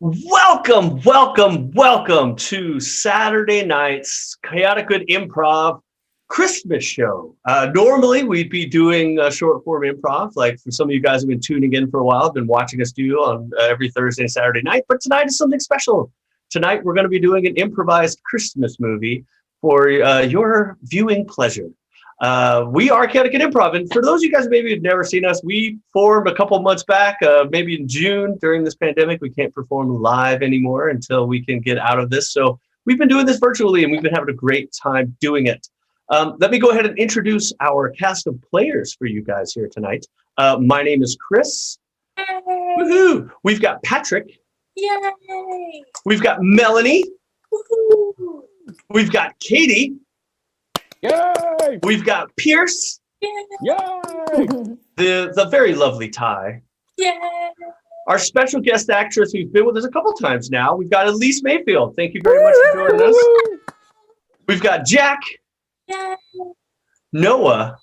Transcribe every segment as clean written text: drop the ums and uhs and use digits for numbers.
Welcome to Saturday night's Chaotic Good Improv Christmas show. Normally, we'd be doing short form improv, like for some of you guys who have been tuning in for a while, have been watching us do on every Thursday and Saturday night. But tonight is something special. Tonight, we're going to be doing an improvised Christmas movie for your viewing pleasure. We are Chaotic Good Improv, and for those of you guys maybe who've never seen us, we formed a couple months back, maybe in June during this pandemic. We can't perform live anymore until we can get out of this. So we've been doing this virtually, and we've been having a great time doing it. Let me go ahead and introduce our cast of players for you guys here tonight. My name is Chris. Yay! Woohoo! We've got Patrick. Yay! We've got Melanie. Woohoo! We've got Katie. Yay! We've got Pierce. Yay! Yay! The very lovely Ty. Yay! Our special guest actress who's been with us a couple times now. We've got Elise Mayfield. Thank you very much for joining us. We've got Jack, Yay! Noah,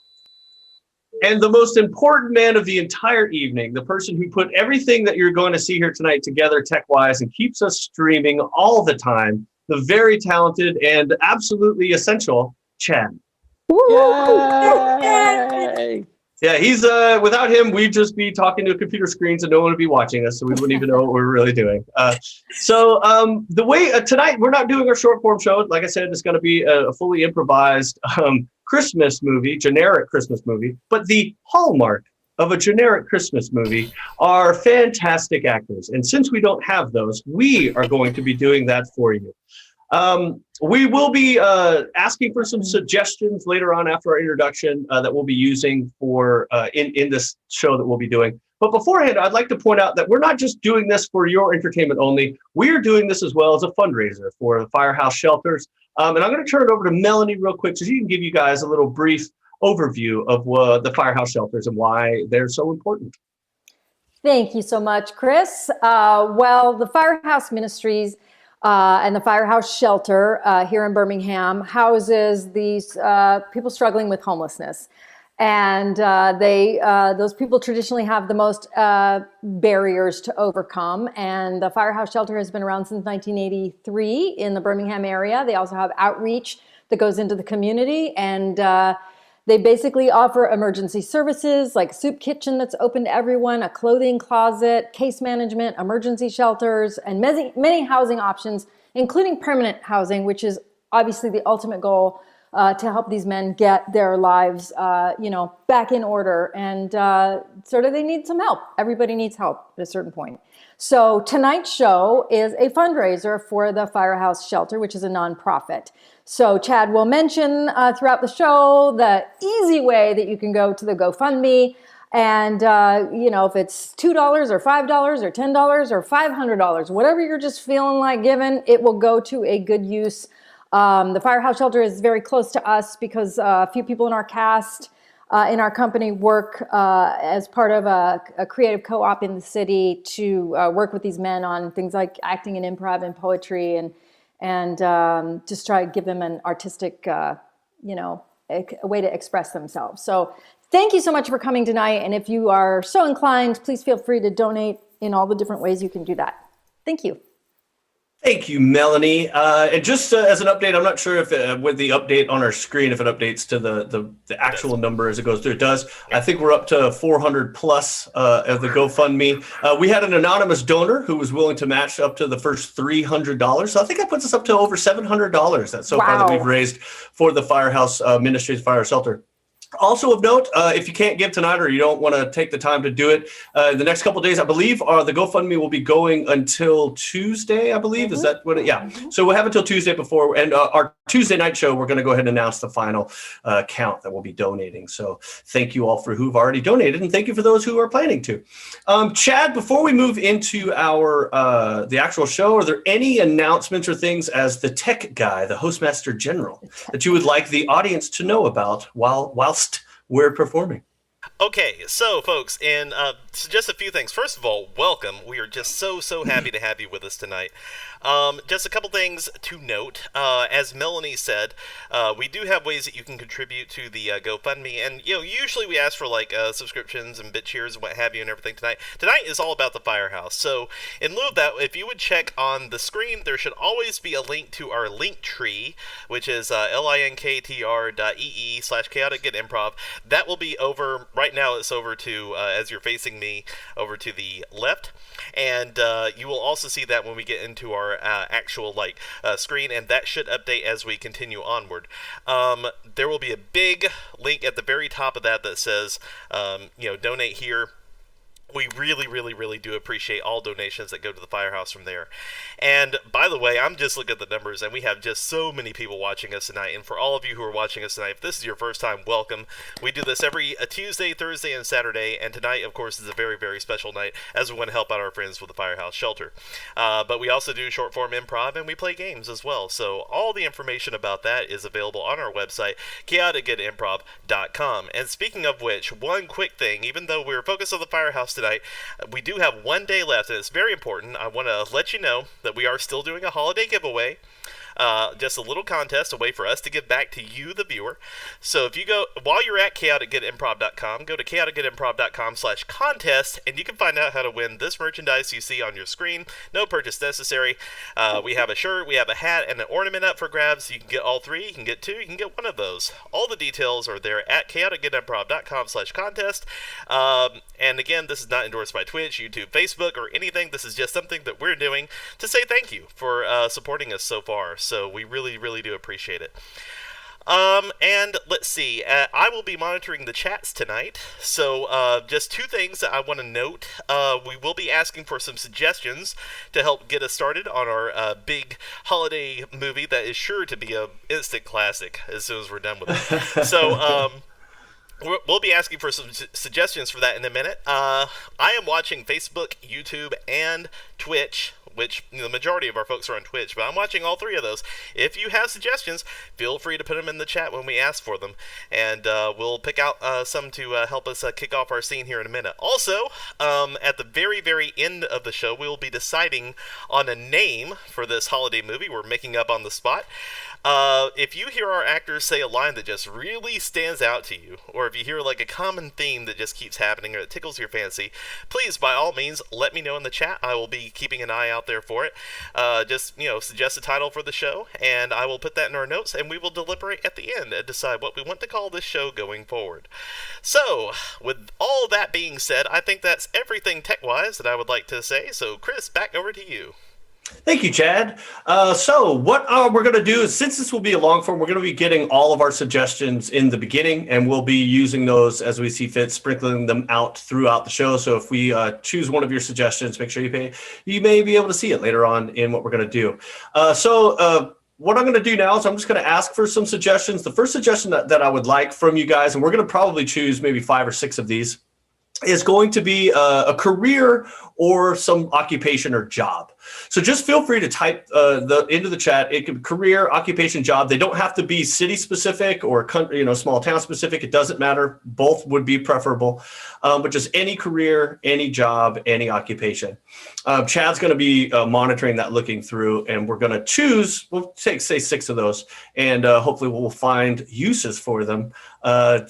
and the most important man of the entire evening, the person who put everything that you're going to see here tonight together tech-wise and keeps us streaming all the time, the very talented and absolutely essential Chad. Yay! Yeah, he's without him, we'd just be talking to computer screens and no one would be watching us, so we wouldn't even know what we're really doing. The way tonight, we're not doing our short form show. Like I said, it's going to be a fully improvised Christmas movie, generic Christmas movie. But the hallmark of a generic Christmas movie are fantastic actors. And since we don't have those, we are going to be doing that for you. We will be asking for some suggestions later on after our introduction that we'll be using for in this show that we'll be doing. But beforehand, I'd like to point out that we're not just doing this for your entertainment only. We're doing this as well as a fundraiser for the Firehouse Shelters. And I'm going to turn it over to Melanie real quick so she can give you guys a little brief overview of the Firehouse Shelters and why they're so important. Thank you so much, Chris. Well, the Firehouse Ministries and the Firehouse Shelter here in Birmingham houses these people struggling with homelessness. And those people traditionally have the most barriers to overcome. And the Firehouse Shelter has been around since 1983 in the Birmingham area. They also have outreach that goes into the community. And they basically offer emergency services like soup kitchen that's open to everyone, a clothing closet, case management, emergency shelters, and many housing options, including permanent housing, which is obviously the ultimate goal to help these men get their lives, back in order. And sort of they need some help. Everybody needs help at a certain point. So tonight's show is a fundraiser for the Firehouse Shelter, which is a nonprofit. So Chad will mention throughout the show the easy way that you can go to the GoFundMe. And, if it's $2 or $5 or $10 or $500, whatever you're just feeling like giving, it will go to a good use. The Firehouse Shelter is very close to us because a few people in our cast, in our company, work as part of a creative co-op in the city to work with these men on things like acting and improv and poetry and just try to give them an artistic, a way to express themselves. So thank you so much for coming tonight. And if you are so inclined, please feel free to donate in all the different ways you can do that. Thank you. Thank you, Melanie. And just as an update, I'm not sure if with the update on our screen, if it updates to the actual number as it goes through. It does. I think we're up to 400 plus of the GoFundMe. We had an anonymous donor who was willing to match up to the first $300. So I think that puts us up to over $700. That's so far that we've raised for the Firehouse Ministries Fire Shelter. Also of note, if you can't give tonight or you don't want to take the time to do it, the next couple of days, I believe, the GoFundMe will be going until Tuesday, I believe. Is that what yeah. So we'll have until Tuesday before. And our Tuesday night show, we're going to go ahead and announce the final count that we'll be donating. So thank you all for who've already donated. And thank you for those who are planning to. Chad, before we move into our the actual show, are there any announcements or things as the tech guy, the Hostmaster General, that you would like the audience to know about whilst we're performing? Okay, so folks, and so just a few things. First of all, welcome. We are just so happy to have you with us tonight. Just a couple things to note. As Melanie said, we do have ways that you can contribute to the GoFundMe, and usually we ask for like subscriptions and bit cheers and what have you and everything tonight. Tonight is all about the Firehouse. So in lieu of that, if you would check on the screen, there should always be a link to our link tree, which is linktr.ee/chaotic-get-improv. That will be over right now. It's over to as you're facing me, over to the left, and you will also see that when we get into our actual screen, and that should update as we continue onward. There will be a big link at the very top of that that says donate here. We really do appreciate all donations that go to the Firehouse from there. And by the way, I'm just looking at the numbers, and we have just so many people watching us tonight. And for all of you who are watching us tonight, if this is your first time, welcome. We do this every Tuesday, Thursday, and Saturday. And tonight, of course, is a very special night as we want to help out our friends with the Firehouse Shelter. But we also do short form improv, and we play games as well. So all the information about that is available on our website, chaoticgetimprov.com. And speaking of which, one quick thing, even though we're focused on the Firehouse tonight, we do have 1 day left, and it's very important. I want to let you know that we are still doing a holiday giveaway. Just a little contest, a way for us to give back to you, the viewer. So if you go, while you're at chaoticgetimprov.com, go to chaoticgetimprov.com/contest, and you can find out how to win this merchandise you see on your screen. No purchase necessary. We have a shirt, we have a hat, and an ornament up for grabs. You can get all three, you can get two, you can get one of those. All the details are there at chaoticgetimprov.com/contest. And again, this is not endorsed by Twitch, YouTube, Facebook, or anything. This is just something that we're doing to say thank you for supporting us so far. So we really do appreciate it. And let's see, I will be monitoring the chats tonight, so just two things that I want to note. We will be asking for some suggestions to help get us started on our big holiday movie that is sure to be an instant classic as soon as we're done with it. So, we'll be asking for some suggestions for that in a minute. I am watching Facebook, YouTube, and Twitch, which the majority of our folks are on Twitch, but I'm watching all three of those. If you have suggestions, feel free to put them in the chat when we ask for them, and we'll pick out some to help us kick off our scene here in a minute. Also, at the very end of the show, we will be deciding on a name for this holiday movie we're making up on the spot. If you hear our actors say a line that just really stands out to you, or if you hear like a common theme that just keeps happening or that tickles your fancy, please, by all means, let me know in the chat. I will be keeping an eye out there for it. Just, suggest a title for the show, and I will put that in our notes, and we will deliberate at the end and decide what we want to call this show going forward. So, with all that being said, I think that's everything tech-wise that I would like to say. So, Chris, back over to you. Thank you, Chad. So what we're going to do is, since this will be a long form, we're going to be getting all of our suggestions in the beginning, and we'll be using those as we see fit, sprinkling them out throughout the show. So if we choose one of your suggestions, make sure you may be able to see it later on in what we're going to do. What I'm going to do now is I'm just going to ask for some suggestions. The first suggestion that I would like from you guys, and we're going to probably choose maybe 5 or 6 of these, is going to be a career or some occupation or job. So just feel free to type into the chat. It could be career, occupation, job. They don't have to be city specific or country, small town specific. It doesn't matter. Both would be preferable. But just any career, any job, any occupation. Chad's going to be monitoring that, looking through, and we're going to choose. We'll say 6 of those, and hopefully we'll find uses for them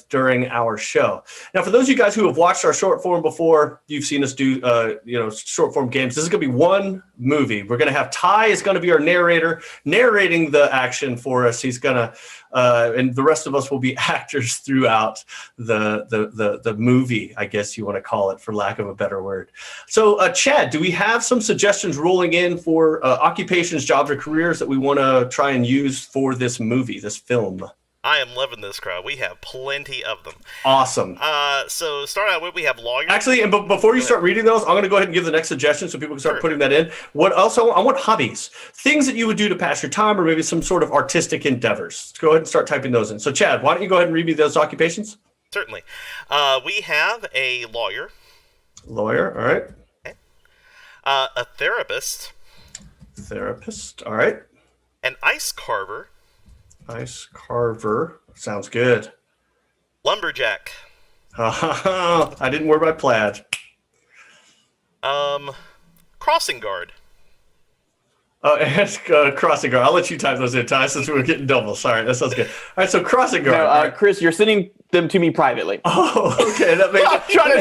during our show. Now, for those of you guys who have watched our short form before, you've seen us do short form games. This is going to be one movie. We're going to have Ty is going to be our narrator, narrating the action for us. He's going to, and the rest of us will be actors throughout the movie, I guess you want to call it, for lack of a better word. So, Chad, do we have some suggestions rolling in for occupations, jobs, or careers that we want to try and use for this movie, this film? I am loving this crowd. We have plenty of them. Awesome. So start out with, we have lawyers. Actually, and before you start reading those, I'm going to go ahead and give the next suggestion so people can start putting that in. I want hobbies, things that you would do to pass your time, or maybe some sort of artistic endeavors. Let's go ahead and start typing those in. So, Chad, why don't you go ahead and read me those occupations? Certainly. We have a lawyer. Lawyer, all right. Okay. A therapist. Therapist, all right. An ice carver. Ice carver, sounds good. Lumberjack. I didn't wear my plaid. Crossing guard. And crossing guard. I'll let you type those in, Ty, since we're getting double. Sorry, that sounds good. All right, so crossing guard. No, all right. Chris, you're sending them to me privately. Oh, okay. That makes, I'm trying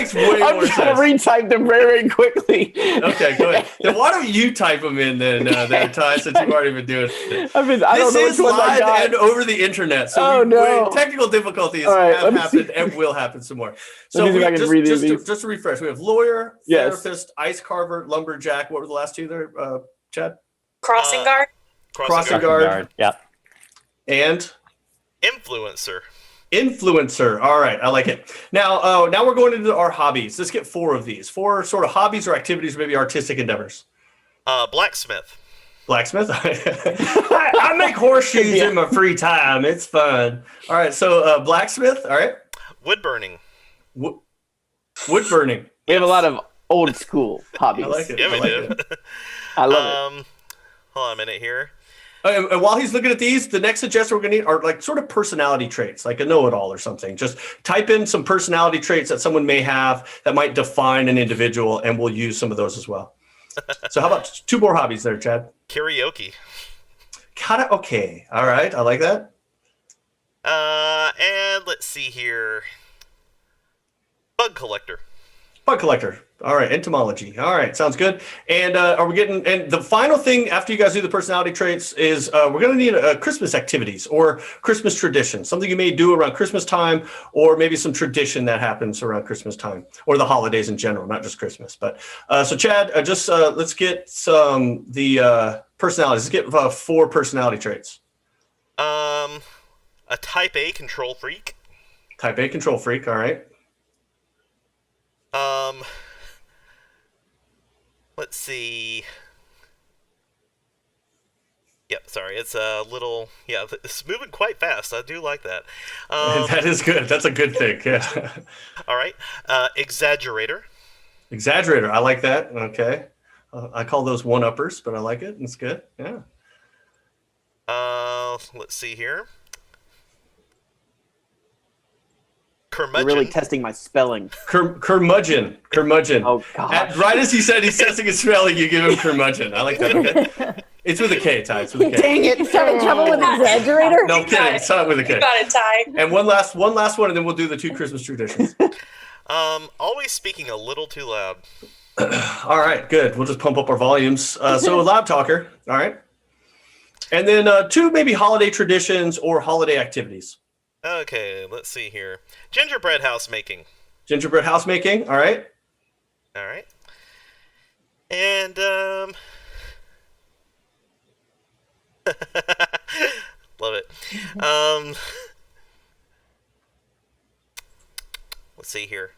more to sense. retype them very, very quickly. Okay, go ahead. Then why don't you type them in then, there, Ty, since you've already been doing it. I This don't know is which ones I live got. and over the internet, so Oh, no. technical difficulties All right, have let me happened see. and will happen some more. Let So me see if I can read these. just to refresh, we have lawyer, Yes. therapist, ice carver, lumberjack. What were the last two there, Chad? Crossing guard. Crossing guard. Yeah. And Influencer. influencer. All right, I like it. Now, now we're going into our hobbies. Let's get 4 of these. 4 sort of hobbies or activities, maybe artistic endeavors. Blacksmith. Blacksmith. I make horseshoes in my free time. It's fun. All right, so blacksmith. All right, Wood burning. wood burning. We have a lot of old school hobbies. I like it. Yeah, I we like do. it. I love it. Hold on a minute here. And while he's looking at these, the next suggestion we're going to need are like sort of personality traits, like a know-it-all or something. Just type in some personality traits that someone may have that might define an individual, and we'll use some of those as well. So how about 2 more hobbies there, Chad? Karaoke. Okay. All right. I like that. And let's see here. Bug collector. Bug collector. All right. Entomology. All right. Sounds good. And are we getting, and the final thing after you guys do the personality traits is we're going to need Christmas activities or Christmas traditions, something you may do around Christmas time, or maybe some tradition that happens around Christmas time or the holidays in general, not just Christmas. But so Chad, just let's get some, the personalities. Let's get 4 personality traits. A type A control freak. Type A control freak. All right. Let's see. Yep, sorry, it's a little, yeah, it's moving quite fast. I do like that. That is good. That's a good thing. Yeah. All right, exaggerator. Exaggerator. I like that. Okay. I call those one-uppers, but I like it. It's good. Yeah. Let's see here. You're Curmudgeon. really testing my spelling. Curmudgeon. Oh, gosh. Right as he said he's testing his spelling, you give him curmudgeon. I like that. Okay. It's with a K, Ty. It's with a K. Dang it. He's having trouble with exaggerator? No kidding. It's not with a K. You got it, Ty. And one last one, and then we'll do the 2 Christmas traditions. Always speaking a little too loud. All right, good. We'll just pump up our volumes. So a loud talker. All right. And then 2 maybe holiday traditions or holiday activities. Okay, let's see here. Gingerbread house making. Gingerbread house making. All right. All right. And, love it. Let's see here.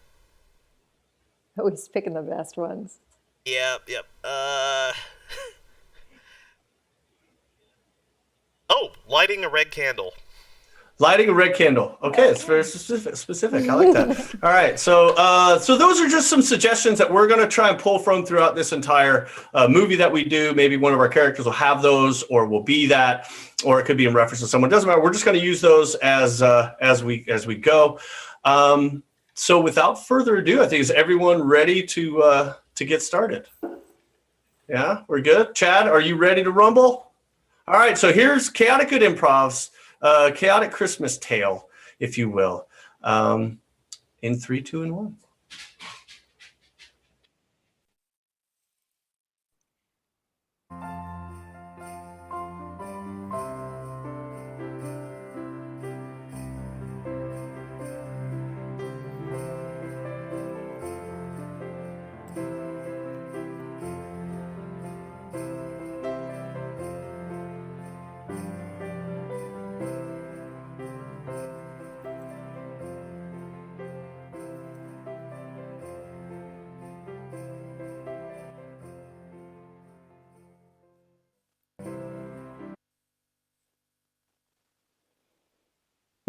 Oh, he's picking the best ones. Yep. Lighting a red candle. Lighting a red candle. Okay, it's very specific. I like that. All right, so so those are just some suggestions that we're going to try and pull from throughout this entire movie that we do. Maybe one of our characters will have those, or will be that, or it could be in reference to someone. Doesn't matter. We're just going to use those as we go. So without further ado, I think is everyone ready to get started? Yeah, we're good. Chad, are you ready to rumble? All right, so here's Chaotic Good Improv's chaotic Christmas tale, if you will, in 3, 2, and 1.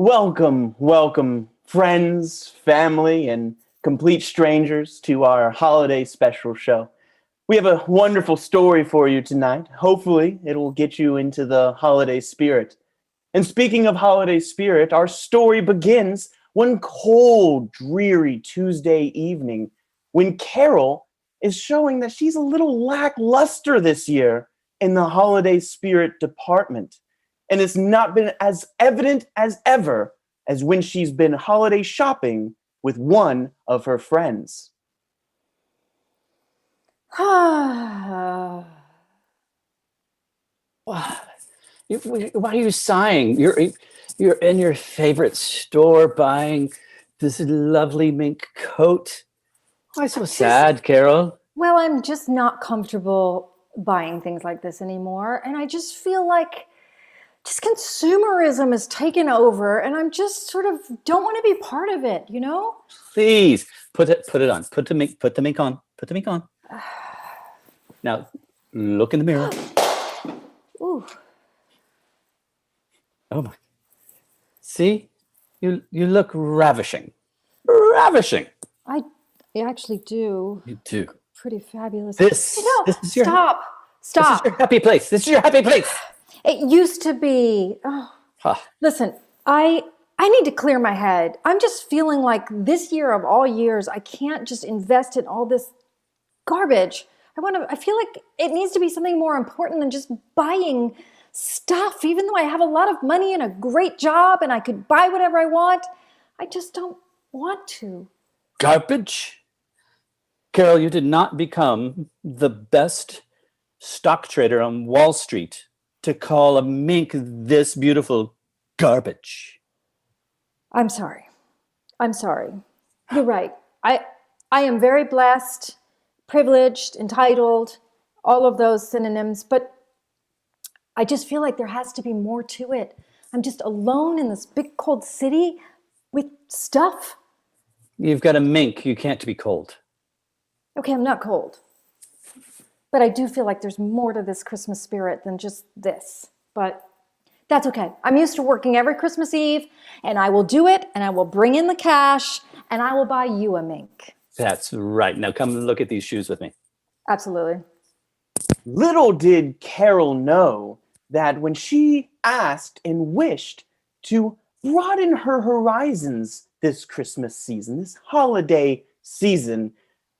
Welcome, friends, family, and complete strangers to our holiday special show. We have a wonderful story for you tonight. Hopefully, it will get you into the holiday spirit. And speaking of holiday spirit, our story begins one cold, dreary Tuesday evening when Carol is showing that she's a little lackluster this year in the holiday spirit department. And it's not been as evident as ever as when she's been holiday shopping with one of her friends. Why are you sighing? You're in your favorite store buying this lovely mink coat. Why so sad, Carol? Well, I'm just not comfortable buying things like this anymore. And I just feel like just consumerism has taken over, and I'm just sort of don't want to be part of it, you know? Please put it on. Put the mink on. Put the mink on. Now look in the mirror. Ooh. Oh my. See? You look ravishing. Ravishing. I actually do. You do. Pretty fabulous. This is your Stop. This is your happy place. This is your happy place. It used to be. Oh. Huh. Listen, I need to clear my head. I'm just feeling like this year of all years, I can't just invest in all this garbage. I feel like it needs to be something more important than just buying stuff. Even though I have a lot of money and a great job and I could buy whatever I want, I just don't want to. Garbage? Carol, you did not become the best stock trader on Wall Street to call a mink this beautiful garbage. I'm sorry. You're right. I am very blessed, privileged, entitled, all of those synonyms, but I just feel like there has to be more to it. I'm just alone in this big cold city with stuff. You've got a mink. You can't be cold. Okay, I'm not cold. But I do feel like there's more to this Christmas spirit than just this. But that's okay. I'm used to working every Christmas Eve, and I will do it, and I will bring in the cash, and I will buy you a mink. That's right. Now come look at these shoes with me. Absolutely. Little did Carol know that when she asked and wished to broaden her horizons this Christmas season, this holiday season,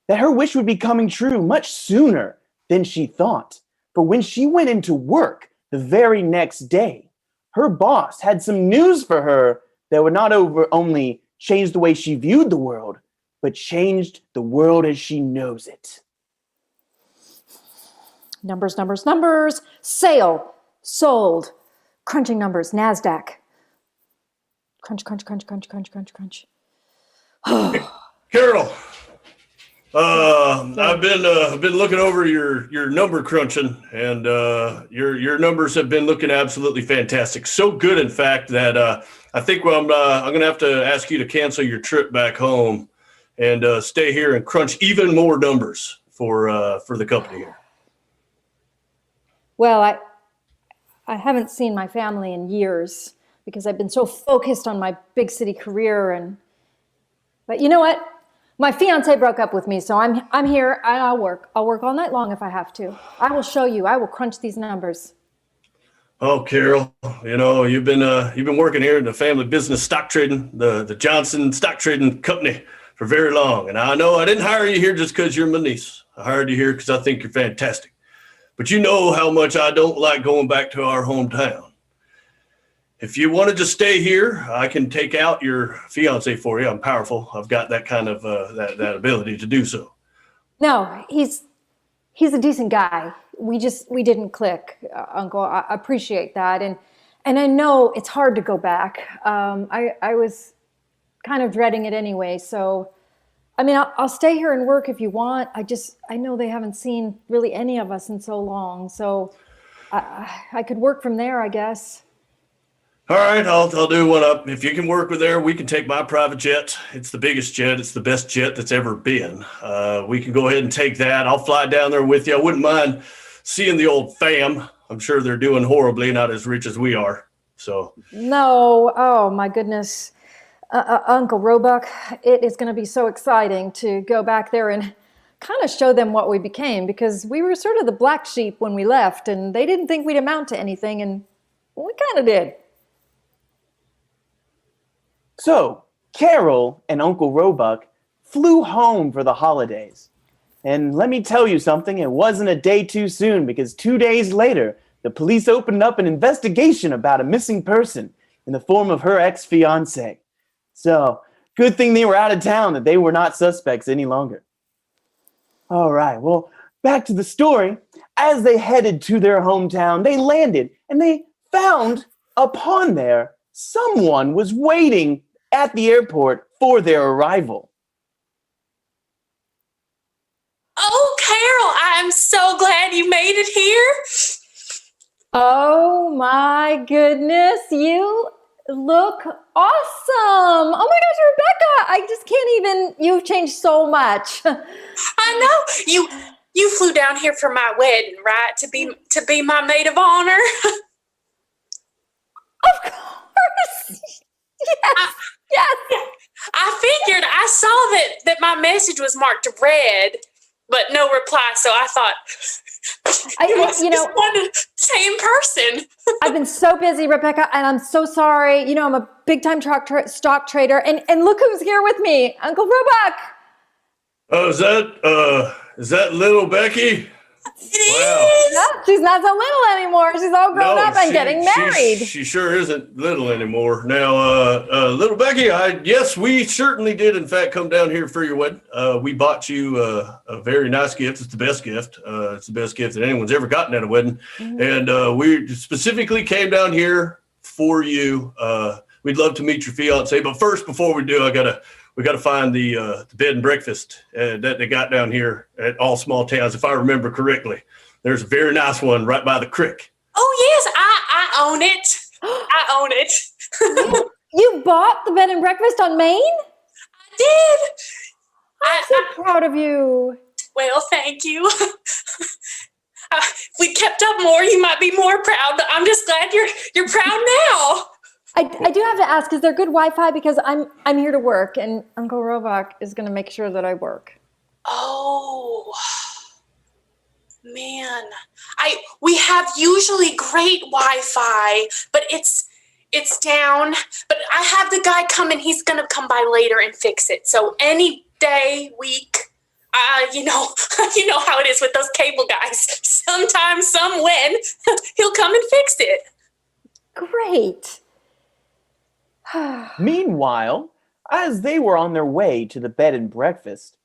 that her wish would be coming true much sooner than she thought. For when she went into work the very next day, her boss had some news for her that would not only change the way she viewed the world, but changed the world as she knows it. Numbers. Sale. Sold. Crunching numbers. NASDAQ. Crunch. Carol, I've been looking over your number crunching, and your numbers have been looking absolutely fantastic. So good, in fact, that I think I'm going to have to ask you to cancel your trip back home and stay here and crunch even more numbers for the company here. Well, I haven't seen my family in years because I've been so focused on my big city career, but you know what? My fiance broke up with me, so I'm here and I'll work. I'll work all night long if I have to. I will show you. I will crunch these numbers. Oh, Carol, you've been working here in the family business stock trading, the Johnson stock trading company for very long. And I know I didn't hire you here just because you're my niece. I hired you here because I think you're fantastic. But you know how much I don't like going back to our hometown. If you wanted to stay here, I can take out your fiance for you. I'm powerful. I've got that kind of that ability to do so. No, he's a decent guy. We didn't click, Uncle. I appreciate that, and I know it's hard to go back. I was kind of dreading it anyway. So, I mean, I'll stay here and work if you want. I know they haven't seen really any of us in so long. So, I could work from there, I guess. All right, I'll do one up. If you can work with there, we can take my private jet. It's the biggest jet. It's the best jet that's ever been. We can go ahead and take that. I'll fly down there with you. I wouldn't mind seeing the old fam. I'm sure they're doing horribly, not as rich as we are. So No, oh my goodness. Uncle Roebuck, it is going to be so exciting to go back there and kind of show them what we became, because we were sort of the black sheep when we left, and they didn't think we'd amount to anything, and we kind of did. So, Carol and Uncle Roebuck flew home for the holidays. And let me tell you something, it wasn't a day too soon, because 2 days later, the police opened up an investigation about a missing person in the form of her ex-fiancé. So, good thing they were out of town, that they were not suspects any longer. All right, well, back to the story. As they headed to their hometown, they landed and they found upon there someone was waiting at the airport for their arrival. Oh, Carol, I am so glad you made it here. Oh my goodness, you look awesome. Oh my gosh, Rebecca, I just can't even, you've changed so much. I know you flew down here for my wedding, right? To be my maid of honor. Of course. Yes. I figured I saw that my message was marked red, but no reply. So I thought same person. I've been so busy, Rebecca, and I'm so sorry. I'm a big time stock trader, and look who's here with me, Uncle Roebuck. Oh, is that little Becky? It is. No, she's not so little anymore. She's all grown up and getting married. She sure isn't little anymore. Now, little Becky, yes, we certainly did, in fact, come down here for your wedding. We bought you a very nice gift. It's the best gift. It's the best gift that anyone's ever gotten at a wedding. Mm-hmm. And we specifically came down here for you. We'd love to meet your fiance. But first, before we do, we got to find the bed and breakfast that they got down here at all small towns. If I remember correctly, there's a very nice one right by the creek. Oh yes, I own it. I own it. You bought the bed and breakfast on Maine? I did. I'm so proud of you. Well, thank you. If we kept up more, you might be more proud. But I'm just glad you're proud now. I do have to ask, is there good Wi-Fi? Because I'm here to work, and Uncle Roebuck is going to make sure that I work. Oh, man. We have usually great Wi-Fi, but it's down. But I have the guy coming. He's going to come by later and fix it. So any day, week, you know how it is with those cable guys. Sometimes, some when, he'll come and fix it. Great. Meanwhile, as they were on their way to the bed and breakfast,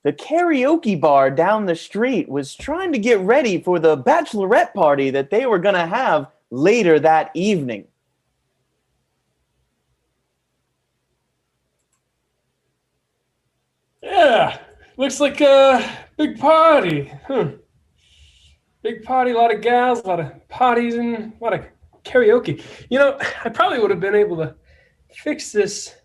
the karaoke bar down the street was trying to get ready for the bachelorette party that they were going to have later that evening. Yeah, looks like a big party. Big party, a lot of gals, a lot of parties, and a lot of karaoke. I probably would have been able to fix this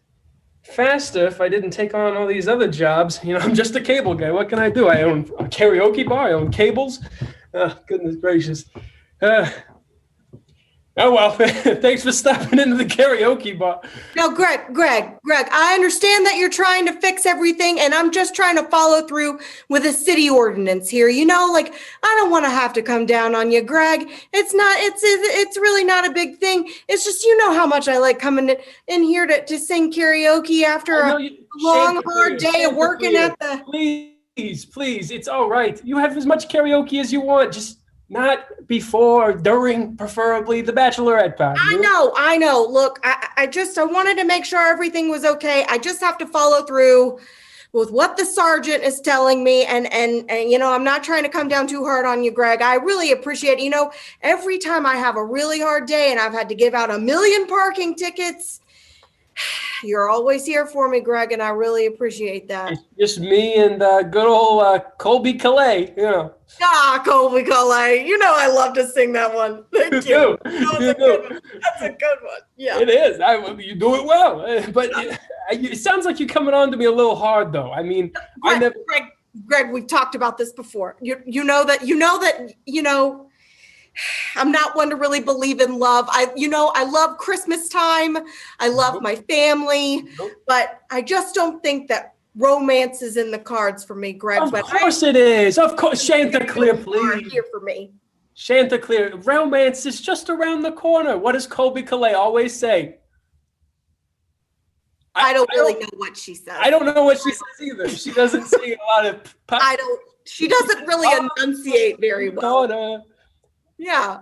faster if I didn't take on all these other jobs. I'm just a cable guy. What can I do? I own a karaoke bar. I own cables. Goodness gracious. Oh, well, thanks for stopping into the karaoke bar. No, Greg, I understand that you're trying to fix everything, and I'm just trying to follow through with a city ordinance here. I don't want to have to come down on you, Greg. It's really not a big thing. It's just, how much I like coming in here to sing karaoke after a long, hard day of working at the... Please, it's all right. You have as much karaoke as you want, just not before or during, preferably, the bachelorette party. I know. Look, I wanted to make sure everything was okay. I just have to follow through with what the sergeant is telling me. And I'm not trying to come down too hard on you, Greg. I really appreciate, every time I have a really hard day and I've had to give out 1 million parking tickets, you're always here for me, Greg, and I really appreciate that. It's just me and good old Colby Calais, Colby Calais. I love to sing that one. Thank you. That's a good one. Yeah. It is. You do it well. But it sounds like you're coming on to me a little hard, though. I mean, Greg, we've talked about this before. You know that I'm not one to really believe in love. I love Christmas time. I love my family, but I just don't think that romance is in the cards for me, Greg. Of course it is. Of course. Chanticleer, please. Here for me. Chanticleer, romance is just around the corner. What does Colby Calais always say? I don't really know what she says. I don't know what she says either. She doesn't say a lot of. She doesn't really enunciate very well. Daughter, Yeah.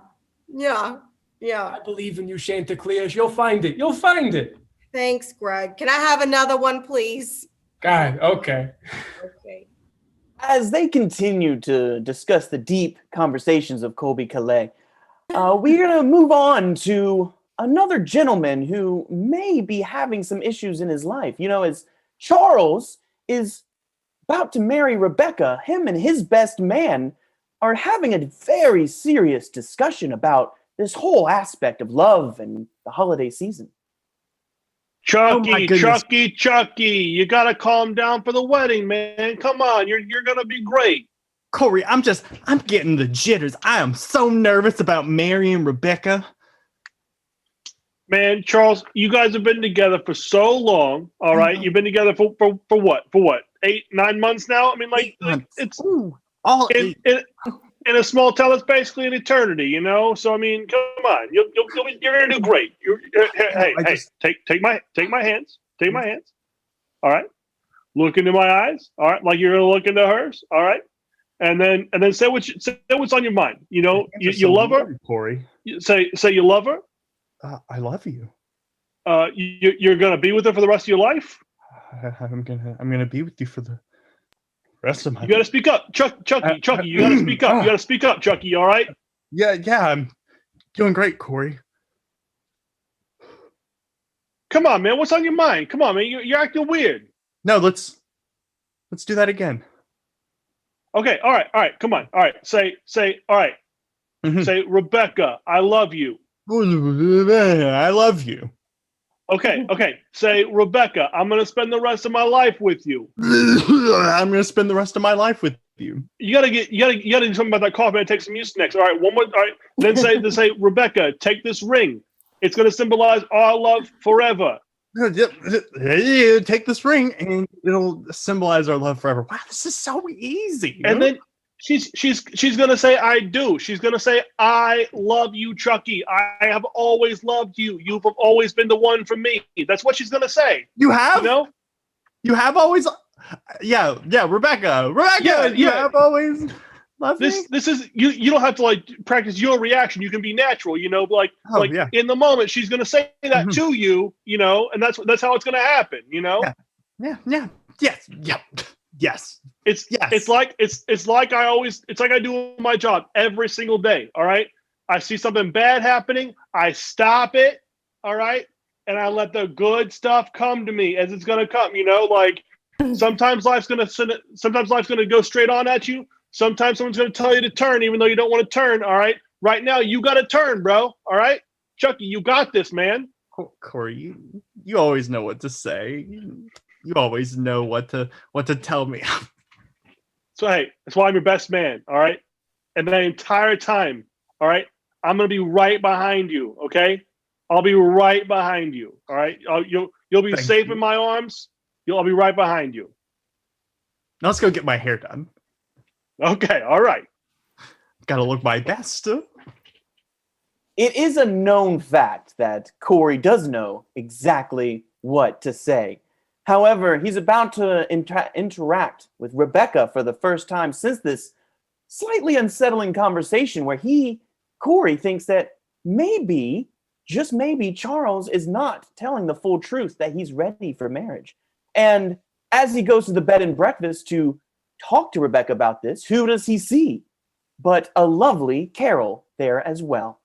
I believe in you, Chanticleer. You'll find it. You'll find it. Thanks, Greg. Can I have another one, please? God, okay. Okay. As they continue to discuss the deep conversations of Colby Calais, we're going to move on to another gentleman who may be having some issues in his life. You know, as Charles is about to marry Rebecca, him and his best man are having a very serious discussion about this whole aspect of love and the holiday season. Chucky, you gotta calm down for the wedding, man. Come on, you're gonna be great. Corey, I'm getting the jitters. I am so nervous about marrying Rebecca. Man, Charles, you guys have been together for so long. All right, you've been together for what? For what? 8-9 months now. I mean, like it's all in a small town. It's basically an eternity, you know. So I mean, come on, you're gonna do great. Hey, take my hands. Take my hands. All right. Look into my eyes. All right, like you're gonna look into hers. All right. And then say what's on your mind. You know, you love her, Corey. Say you love her. I love you. You're gonna be with her for the rest of your life. I'm gonna be with you for the rest of my. You gotta speak up, Chucky. You gotta speak up. You gotta speak up, Chucky. All right. Yeah. I'm doing great, Corey. Come on, man. What's on your mind? Come on, man. You're acting weird. No, let's do that again. Okay. All right. Come on. All right. Say. All right. Mhm. Say, Rebecca, I love you. I love you. Okay. Say, Rebecca, I'm gonna spend the rest of my life with you. I'm gonna spend the rest of my life with you. You gotta do something about that cough, man. Take some Mucinex. All right. One more. All right. Then say, Rebecca, take this ring. It's gonna symbolize our love forever. Take this ring and it'll symbolize our love forever. Wow, this is so easy. And then she's gonna say I do. She's gonna say I love you, Chucky. I have always loved you. You've always been the one for me. That's what she's gonna say. You have? You know? You have always. Yeah, Rebecca. You have always loved me. This is you don't have to like practice your reaction. You can be natural, you know, Yeah. in the moment she's gonna say that to you, you know, and that's how it's gonna happen, you know? Yeah. Yes. It's like I do my job every single day. All right. I see something bad happening, I stop it, all right, and I let the good stuff come to me as it's gonna come, you know, like sometimes life's gonna go straight on at you. Sometimes someone's gonna tell you to turn even though you don't want to turn, all right? Right now you gotta turn, bro. All right? Chucky, you got this, man. Corey, you always know what to say. You always know what to tell me. So hey, that's why I'm your best man, all right? And the entire time, all right, I'm gonna be right behind you, okay? I'll be right behind you, all right? You'll be safe in my arms. I'll be right behind you. Now let's go get my hair done. Okay, all right. Gotta look my best. It is a known fact that Corey does know exactly what to say. However, he's about to interact with Rebecca for the first time since this slightly unsettling conversation where Corey thinks that maybe, just maybe, Charles is not telling the full truth that he's ready for marriage. And as he goes to the bed and breakfast to talk to Rebecca about this, who does he see but a lovely Carol there as well?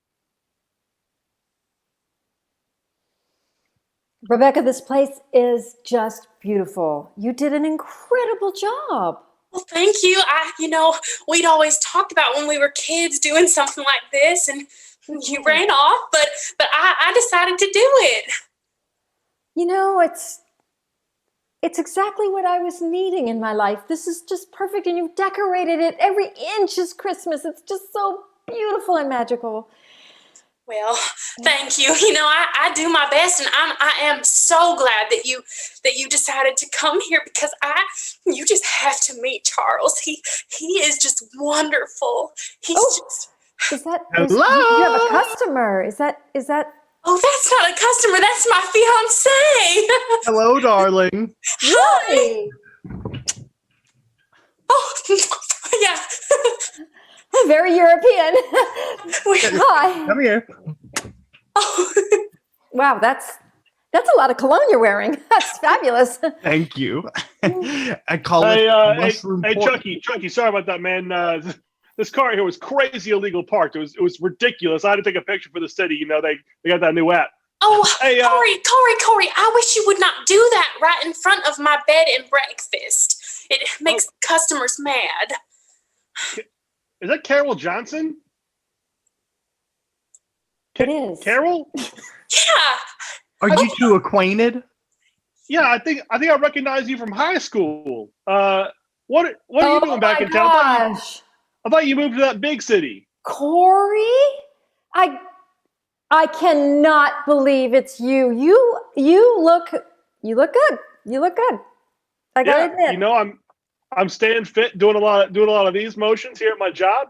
Rebecca, this place is just beautiful. You did an incredible job. Well, thank you. We'd always talked about when we were kids doing something like this, and you ran off, but I decided to do it. You know, it's exactly what I was needing in my life. This is just perfect, and you've decorated it. Every inch is Christmas. It's just so beautiful and magical. Well, thank you. I do my best, and I am so glad that you decided to come here because you just have to meet Charles. He is just wonderful. He's just. Is that? Hello? You have a customer. Is that? Oh, that's not a customer. That's my fiance. Hello, darling. Hi. Oh, yeah. Very European. Hi. Come here. Oh. Wow, that's a lot of cologne you're wearing. That's fabulous. Thank you. I call Hey, it mushroom hey, pork. Chucky, sorry about that, man. This car here was crazy illegal parked. It was ridiculous. I had to take a picture for the city. You know, they got that new app. Oh, Hey, Corey, I wish you would not do that right in front of my bed and breakfast. It makes customers mad. Is that Carol Johnson? It is. Carol? Yeah. Are you two acquainted? Yeah, I think I recognize you from high school. What are you doing back in town? Gosh. I thought you moved to that big city. Corey? I cannot believe it's you. You look good. You look good. I gotta admit. You know, I'm staying fit, doing a lot of these motions here at my job.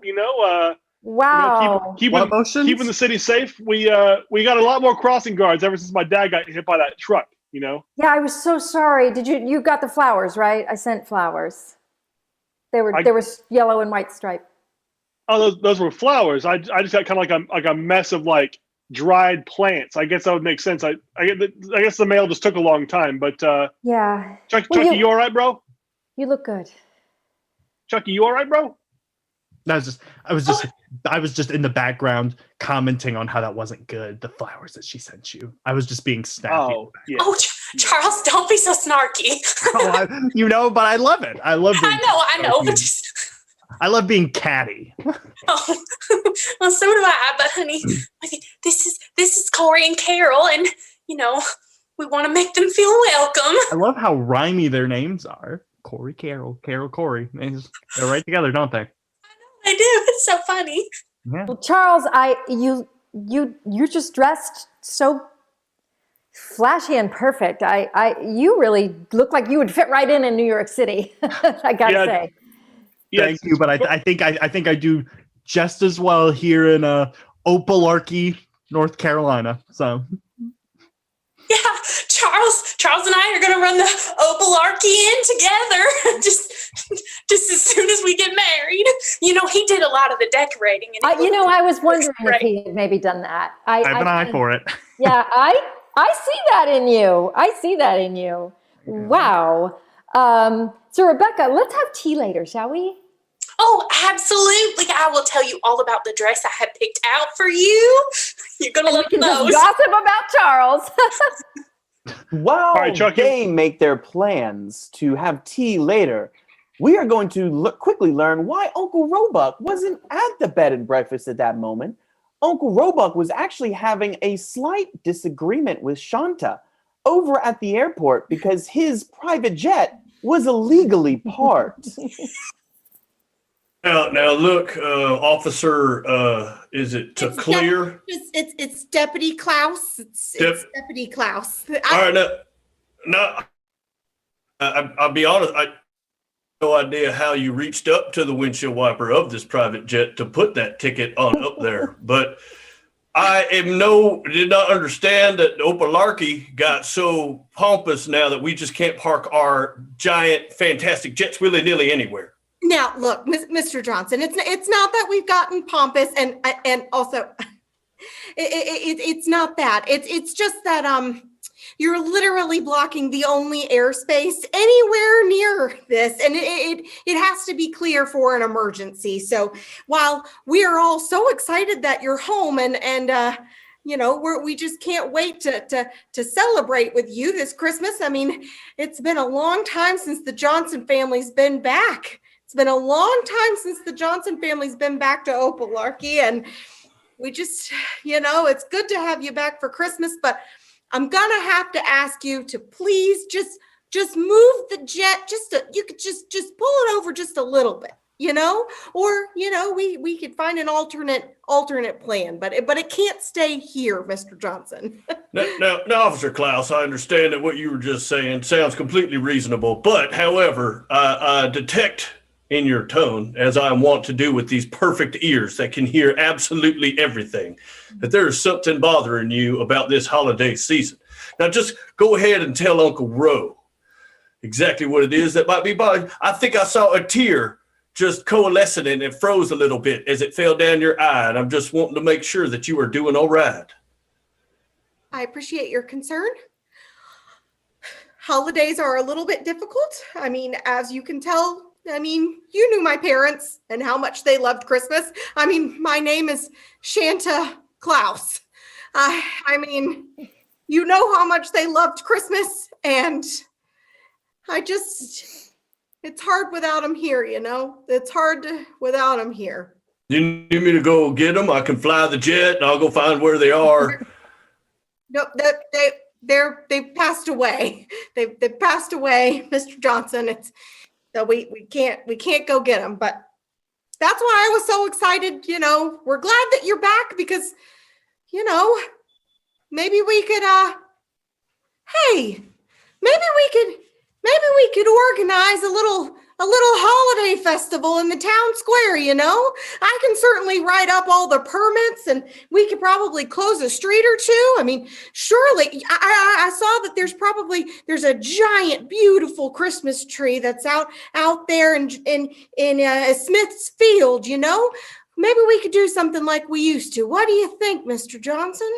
Wow. Keeping the city safe. We got a lot more crossing guards ever since my dad got hit by that truck. You know. Yeah, I was so sorry. Did you got the flowers, right? I sent flowers. They were yellow and white stripe. Oh, those were flowers. I just got kind of like a mess of like dried plants. I guess that would make sense. I guess the mail just took a long time. But Yeah. Chucky, you all right, bro? You look good. Chucky, you all right, bro? I was just in the background commenting on how that wasn't good. The flowers that she sent you. I was just being snappy. Oh, yeah. Oh, Charles, don't be so snarky. But I love it. I love. I know, but just. I love being catty. Oh, well, so do I. But honey, this is Corey and Carol, and we want to make them feel welcome. I love how rhymey their names are. Corey, Carol, Corey. They're right together, don't they? I do. It's so funny. Yeah. Well, Charles, you're just dressed so flashy and perfect. You really look like you would fit right in New York City. I gotta say. Thank you, but I think I do just as well here in Opelarki, North Carolina. So. Yeah, Charles and I are gonna run the Opelarki in together, just as soon as we get married. He did a lot of the decorating. And I was wondering if he had maybe done that. I have an eye for it. Yeah, I see that in you. Wow. So Rebecca, let's have tea later, shall we? Oh, absolutely. I will tell you all about the dress I had picked out for you. You're going to love We can those. just gossip about Charles. While All right, Chucky. they make their plans to have tea later, we are going to quickly learn why Uncle Roebuck wasn't at the bed and breakfast at that moment. Uncle Roebuck was actually having a slight disagreement with Shanta over at the airport because his private jet was illegally parked. Now look, officer, is it to clear? It's Deputy Klaus. It's Deputy Klaus. All right, no, I'll be honest. I have no idea how you reached up to the windshield wiper of this private jet to put that ticket on up there, but I did not understand that Opelarki got so pompous now that we just can't park our giant, fantastic jets willy-nilly anywhere. Now, look, Mr. Johnson, it's not that we've gotten pompous, and also, it's not that. It's just that you're literally blocking the only airspace anywhere near this, and it has to be clear for an emergency. So while we are all so excited that you're home, and we just can't wait to celebrate with you this Christmas. I mean, it's been a long time since the Johnson family's been back. It's been a long time since the Johnson family's been back to Opelarki, and we just, it's good to have you back for Christmas, but I'm gonna have to ask you to please just move the jet, you could just pull it over just a little bit, or, we could find an alternate plan, but it can't stay here, Mr. Johnson. Now, Officer Klaus, I understand that what you were just saying sounds completely reasonable, but however, I detect in your tone, as I want to do with these perfect ears that can hear absolutely everything, that there is something bothering you about this holiday season. Now, just go ahead and tell Uncle Ro exactly what it is that might be bothering. I think I saw a tear just coalescing and it froze a little bit as it fell down your eye, and I'm just wanting to make sure that you are doing all right. I appreciate your concern. Holidays are a little bit difficult. I mean, as you can tell, I mean, you knew my parents and how much they loved Christmas. I mean, my name is Shanta Klaus. I mean, you know how much they loved Christmas, and it's hard without them here, you know? It's hard without them here. You need me to go get them? I can fly the jet and I'll go find where they are. No, they've passed away. They've passed away, Mr. Johnson. So we can't go get them, but that's why I was so excited. You know, we're glad that you're back because, you know, maybe we could, hey, maybe we could organize a little holiday festival in the town square, you know? I can certainly write up all the permits and we could probably close a street or two. I mean, surely I saw that there's a giant, beautiful Christmas tree that's out there in Smith's Field, you know? Maybe we could do something like we used to. What do you think, Mr. Johnson?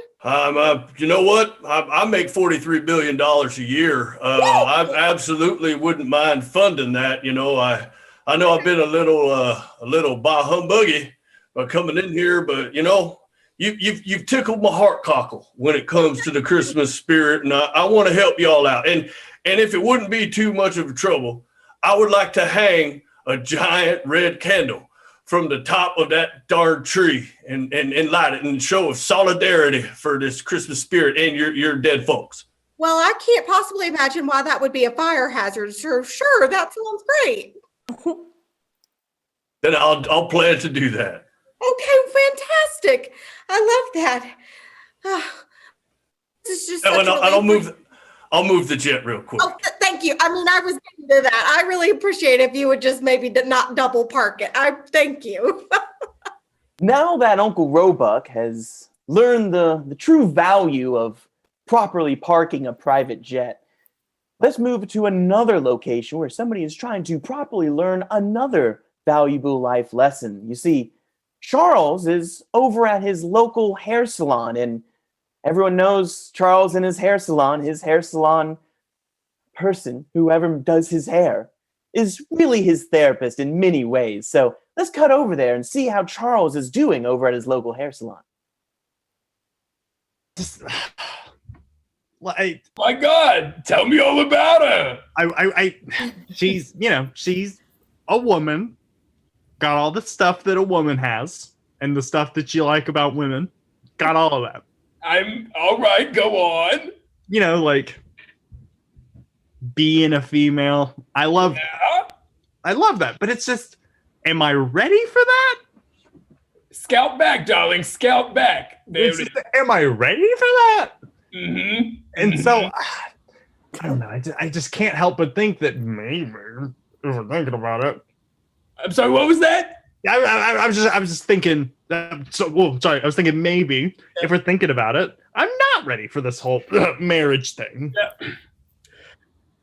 You know what? I make $43 billion a year. I absolutely wouldn't mind funding that. You know, I know I've been a little bah humbuggy by coming in here, but you know, you've tickled my heart cockle when it comes to the Christmas spirit, and I want to help y'all out. And if it wouldn't be too much of a trouble, I would like to hang a giant red candle from the top of that darn tree and light it in show of solidarity for this Christmas spirit and your dead folks. Well, I can't possibly imagine why that would be a fire hazard. Sure, that sounds great. Then I'll plan to do that. Okay, fantastic. I love that. This is just such I'll move the jet real quick. Oh, thank you. I mean, I was getting to that. I really appreciate if you would just maybe not double park it. Thank you. Now that Uncle Roebuck has learned the true value of properly parking a private jet, let's move to another location where somebody is trying to properly learn another valuable life lesson. You see, Charles is over at his local hair salon, and everyone knows Charles and his hair salon person, whoever does his hair, is really his therapist in many ways. So let's cut over there and see how Charles is doing over at his local hair salon. My God, tell me all about her. She's a woman, got all the stuff that a woman has and the stuff that you like about women, got all of that. I'm all right. Go on. You know, like being a female. I love that. But it's just, am I ready for that? Scout back, darling. Scout back. Am I ready for that? Mm-hmm. And so, I don't know. I just can't help but think that maybe, if we're thinking about it. I'm sorry, what was that? I was just thinking. I was thinking maybe if we're thinking about it, I'm not ready for this whole marriage thing. Yeah.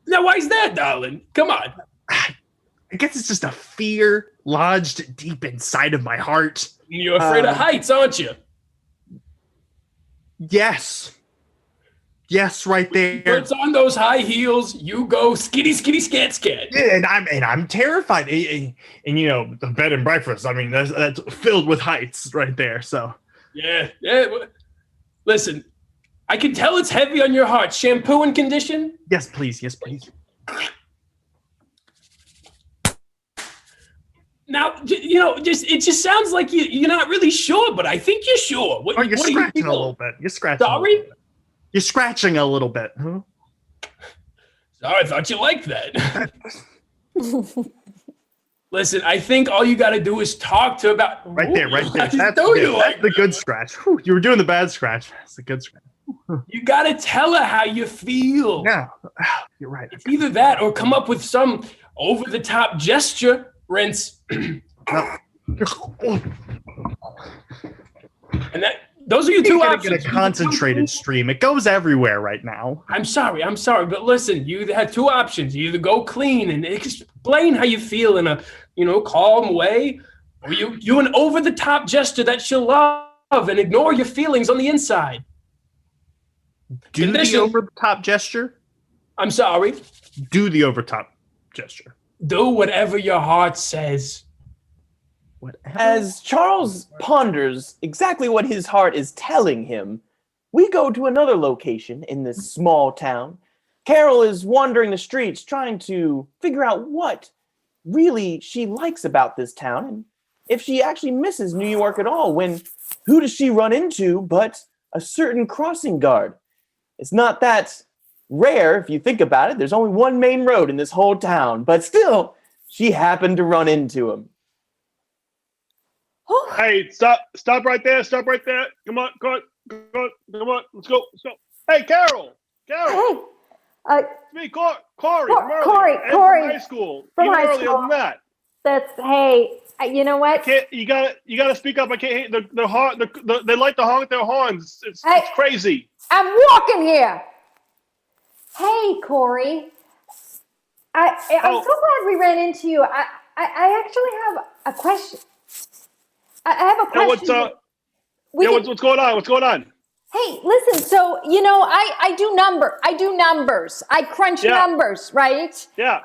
Now, why is that, darling? Come on. I guess it's just a fear lodged deep inside of my heart. You're afraid of heights, aren't you? Yes, right there. Puts on those high heels, you go skitty, skitty, scat, scat. Yeah, and I'm terrified. And you know, the bed and breakfast. I mean, that's filled with heights right there. So yeah. Listen, I can tell it's heavy on your heart. Shampoo and condition? Yes, please. Now, you know, it just sounds like you're not really sure, but I think you're sure. You're scratching a little bit. You're scratching. Sorry? You're scratching a little bit. Huh? Sorry, I thought you liked that. Listen, I think all you got to do is talk to about... Right there. That's the good scratch. Whew, you were doing the bad scratch. That's the good scratch. You got to tell her how you feel. Yeah, you're right. It's either that or come up with some over-the-top gesture. rinse. And those are your two You gotta options. get a concentrated stream. It goes everywhere right now. I'm sorry, but listen, you have two options. You either go clean and explain how you feel in a, calm way, or you an over-the-top gesture that she'll love and ignore your feelings on the inside. Do the over-the-top gesture. I'm sorry. Do the over-top gesture. Do whatever your heart says. As Charles ponders exactly what his heart is telling him, we go to another location in this small town. Carol is wandering the streets trying to figure out what really she likes about this town and if she actually misses New York at all, when who does she run into but a certain crossing guard? It's not that rare if you think about it. There's only one main road in this whole town, but still, she happened to run into him. Hey, stop right there. Stop right there. Come on. Let's go. Hey, Carol. Hey, It's me, Corey. From earlier. Corey. From high school. From Even high earlier school. than that. Hey, you know what? You gotta speak up. I can't hear the horn. They like to honk their horns. It's crazy. I'm walking here. Hey, Corey. I'm so glad we ran into you. I actually have a question. I have a question. What's going on? What's going on? Hey, listen. So I do numbers. I crunch numbers, right? Yeah.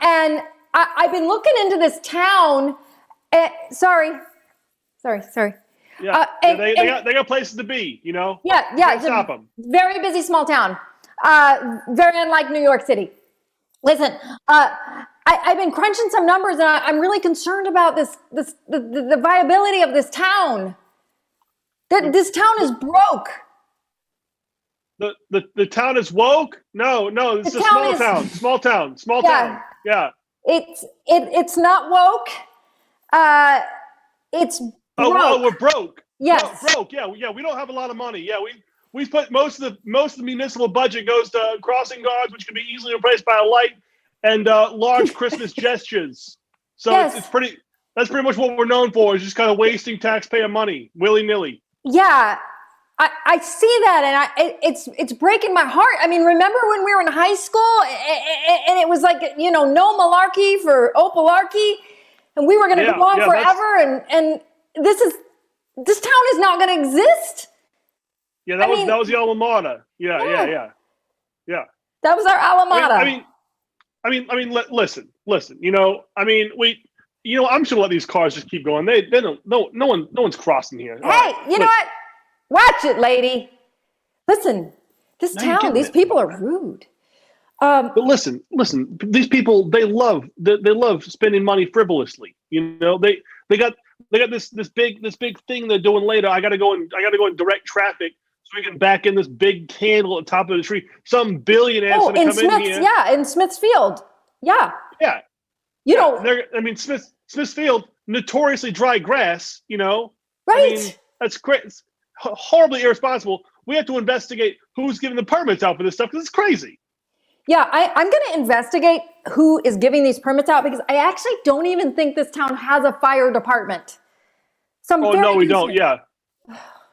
And I've been looking into this town. Sorry. Yeah. They got places to be. Yeah. Can't stop them. Very busy small town. Very unlike New York City. Listen, I've been crunching some numbers, and I'm really concerned about the viability of this town. This town is broke. The town is woke? No, it's a small town. Small town. Yeah. It's not woke. It's broke. Oh, we're broke. Yes. No, broke. Yeah. We don't have a lot of money. Yeah, we put most of the municipal budget goes to crossing guards, which can be easily replaced by a light, and large Christmas gestures. So yes. That's pretty much what we're known for, is just kind of wasting taxpayer money willy-nilly. Yeah, I see that, and it's breaking my heart. I mean, remember when we were in high school, and it was like, no Malarkey for Opelarki, and we were going to go on forever, and this town is not going to exist. Yeah, that was the alma mater. Yeah. That was our alma mater. I mean, listen. I'm just gonna let these cars just keep going. They don't. No one's crossing here. Hey, you know what? Watch it, lady. Listen, this town. These people are rude. But listen. These people, they love spending money frivolously. They got this big thing they're doing later. I gotta go and direct traffic so we can back in this big candle at the top of the tree. Some billionaire's gonna come in here. Yeah, in Smithfield. Yeah. Yeah. Smithfield, notoriously dry grass. Right. That's great. It's horribly irresponsible. We have to investigate who's giving the permits out for this stuff because it's crazy. Yeah, I'm going to investigate who is giving these permits out, because I actually don't even think this town has a fire department. We don't. Yeah.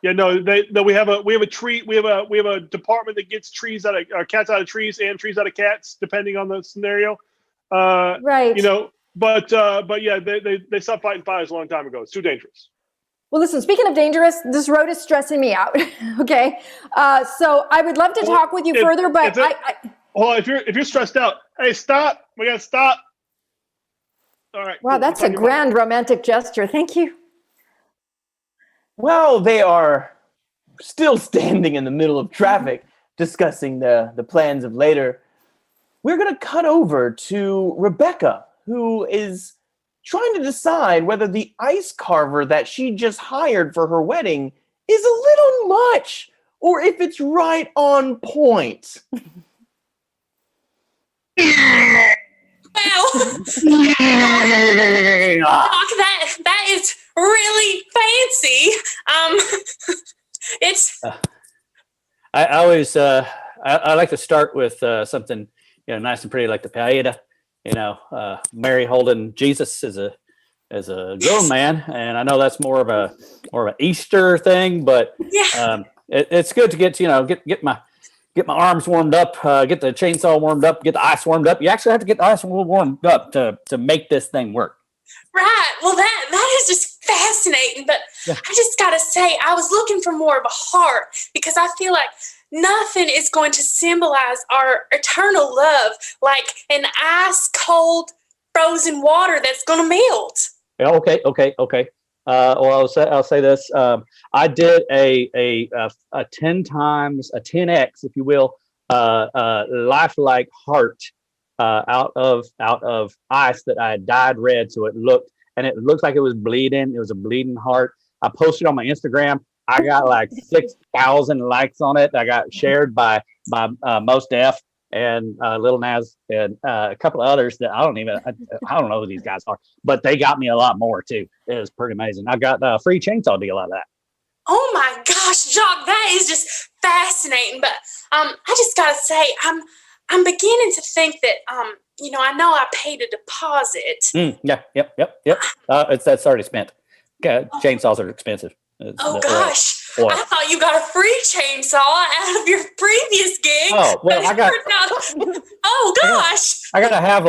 Yeah, no. We have a tree. We have a department that gets cats out of trees and trees out of cats, depending on the scenario. Right. But yeah, they stopped fighting fires a long time ago. It's too dangerous. Well, listen, speaking of dangerous, this road is stressing me out. Okay. So I would love to talk with you further, but well, if you're stressed out, hey, stop. We gotta stop. All right. Wow, that's a grand romantic gesture. Thank you. Well, they are still standing in the middle of traffic discussing the plans of later. We're going to cut over to Rebecca, who is trying to decide whether the ice carver that she just hired for her wedding is a little much or if it's right on point. Wow. Doc, that is really fancy. It's. I always I like to start with something nice and pretty like the paella, Mary holding Jesus as a grown man, and I know that's more of an Easter thing, but Yeah. it's good to get my arms warmed up, get the chainsaw warmed up, get the ice warmed up. You actually have to get the ice warmed up to make this thing work. Right. Well, that is just fascinating. But Yeah. I just got to say, I was looking for more of a heart because I feel like nothing is going to symbolize our eternal love like an ice cold frozen water that's going to melt. Yeah, okay. Well, I'll say this. I did a 10 times a 10x, if you will, lifelike heart out of ice that I had dyed red, so it looked like it was bleeding. It was a bleeding heart. I posted on my Instagram. I got like 6,000 likes on it. I got shared by Most Def and Little Nas and a couple of others that I don't know who these guys are, but they got me a lot more too. It was pretty amazing. I got a free chainsaw deal out of that. Oh my gosh, Jock, that is just fascinating. But I just gotta say, I'm beginning to think that I know I paid a deposit. Yep. That's already spent. Okay, chainsaws are expensive. Oh gosh, I thought you got a free chainsaw out of your previous gig. Oh well, Oh gosh, I gotta have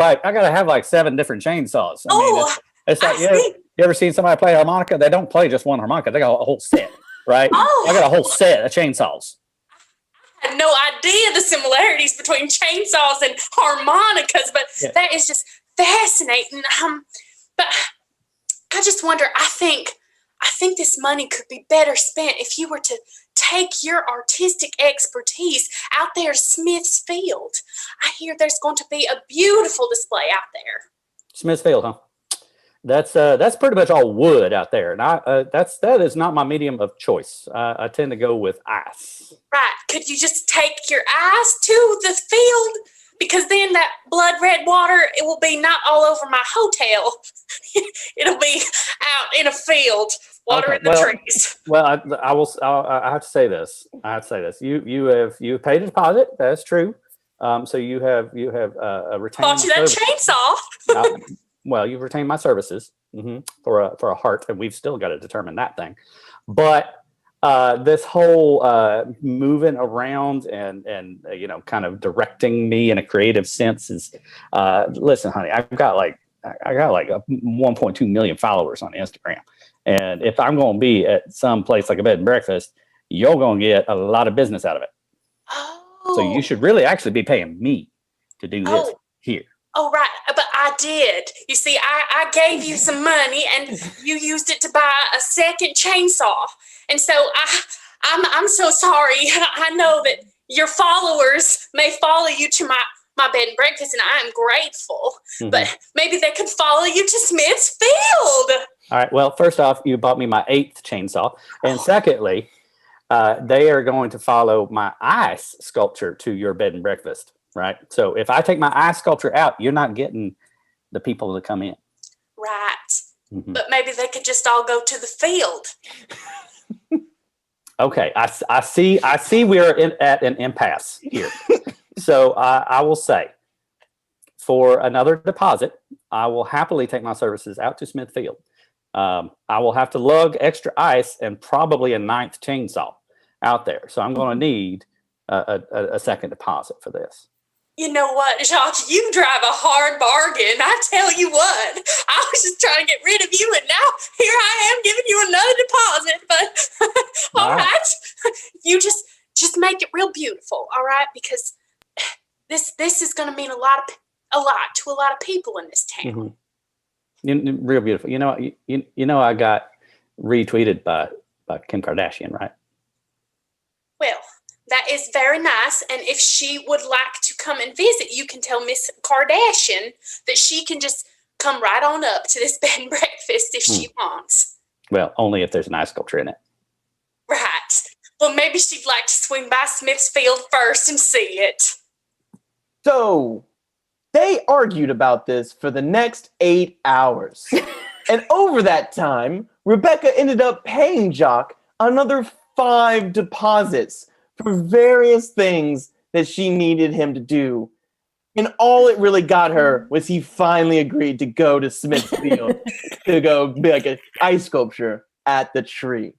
like 7 different chainsaws. I mean, it's like see. you ever seen somebody play harmonica? They don't play just one harmonica. They got a whole set, right? Oh. I got a whole set of chainsaws. I had no idea the similarities between chainsaws and harmonicas, but that is just fascinating. But I just wonder. I think this money could be better spent if you were to take your artistic expertise out there to Smith's Field. I hear there's going to be a beautiful display out there. Smith's Field, huh? That's pretty much all wood out there, and that is not my medium of choice. I tend to go with ice. Right? Could you just take your ice to the field? Because then that blood red water, it will be not all over my hotel. It'll be out in a field, watering the trees. Well, I have to say this. You have paid a deposit. That's true. So you have retained. Bought you that chainsaw. Well, you've retained my services for a heart, and we've still got to determine that thing. But this whole moving around and kind of directing me in a creative sense is listen, honey, I got like 1.2 million followers on Instagram, and if I'm going to be at some place like a bed and breakfast, you're going to get a lot of business out of it. Oh. So you should really actually be paying me to do this here. Oh, right. But I did. You see, I gave you some money and you used it to buy a second chainsaw. And so I'm so sorry. I know that your followers may follow you to my bed and breakfast, and I am grateful. Mm-hmm. But maybe they could follow you to Smith's Field. All right. Well, first off, you bought me my 8th chainsaw. And secondly, they are going to follow my ice sculpture to your bed and breakfast. Right. So if I take my ice sculpture out, you're not getting the people to come in. Right. Mm-hmm. But maybe they could just all go to the field. Okay. I see we're at an impasse here. So I will say, for another deposit, I will happily take my services out to Smith Field. I will have to lug extra ice and probably a 9th chainsaw out there. So I'm going to need a second deposit for this. You know what, Jacques? You drive a hard bargain. I tell you what. I was just trying to get rid of you, and now here I am giving you another deposit. But all right, you just make it real beautiful, all right? Because this is going to mean a lot to a lot of people in this town. Mm-hmm. Real beautiful. You know, I got retweeted by Kim Kardashian, right? Well, that is very nice. And if she would like to come and visit, you can tell Miss Kardashian that she can just come right on up to this bed and breakfast if she wants. Well, only if there's an ice sculpture in it. Right. Well, maybe she'd like to swing by Smith's Field first and see it. So they argued about this for the next 8 hours. And over that time, Rebecca ended up paying Jock another 5 deposits for various things that she needed him to do. And all it really got her was he finally agreed to go to Smithfield to go be like an ice sculpture at the tree.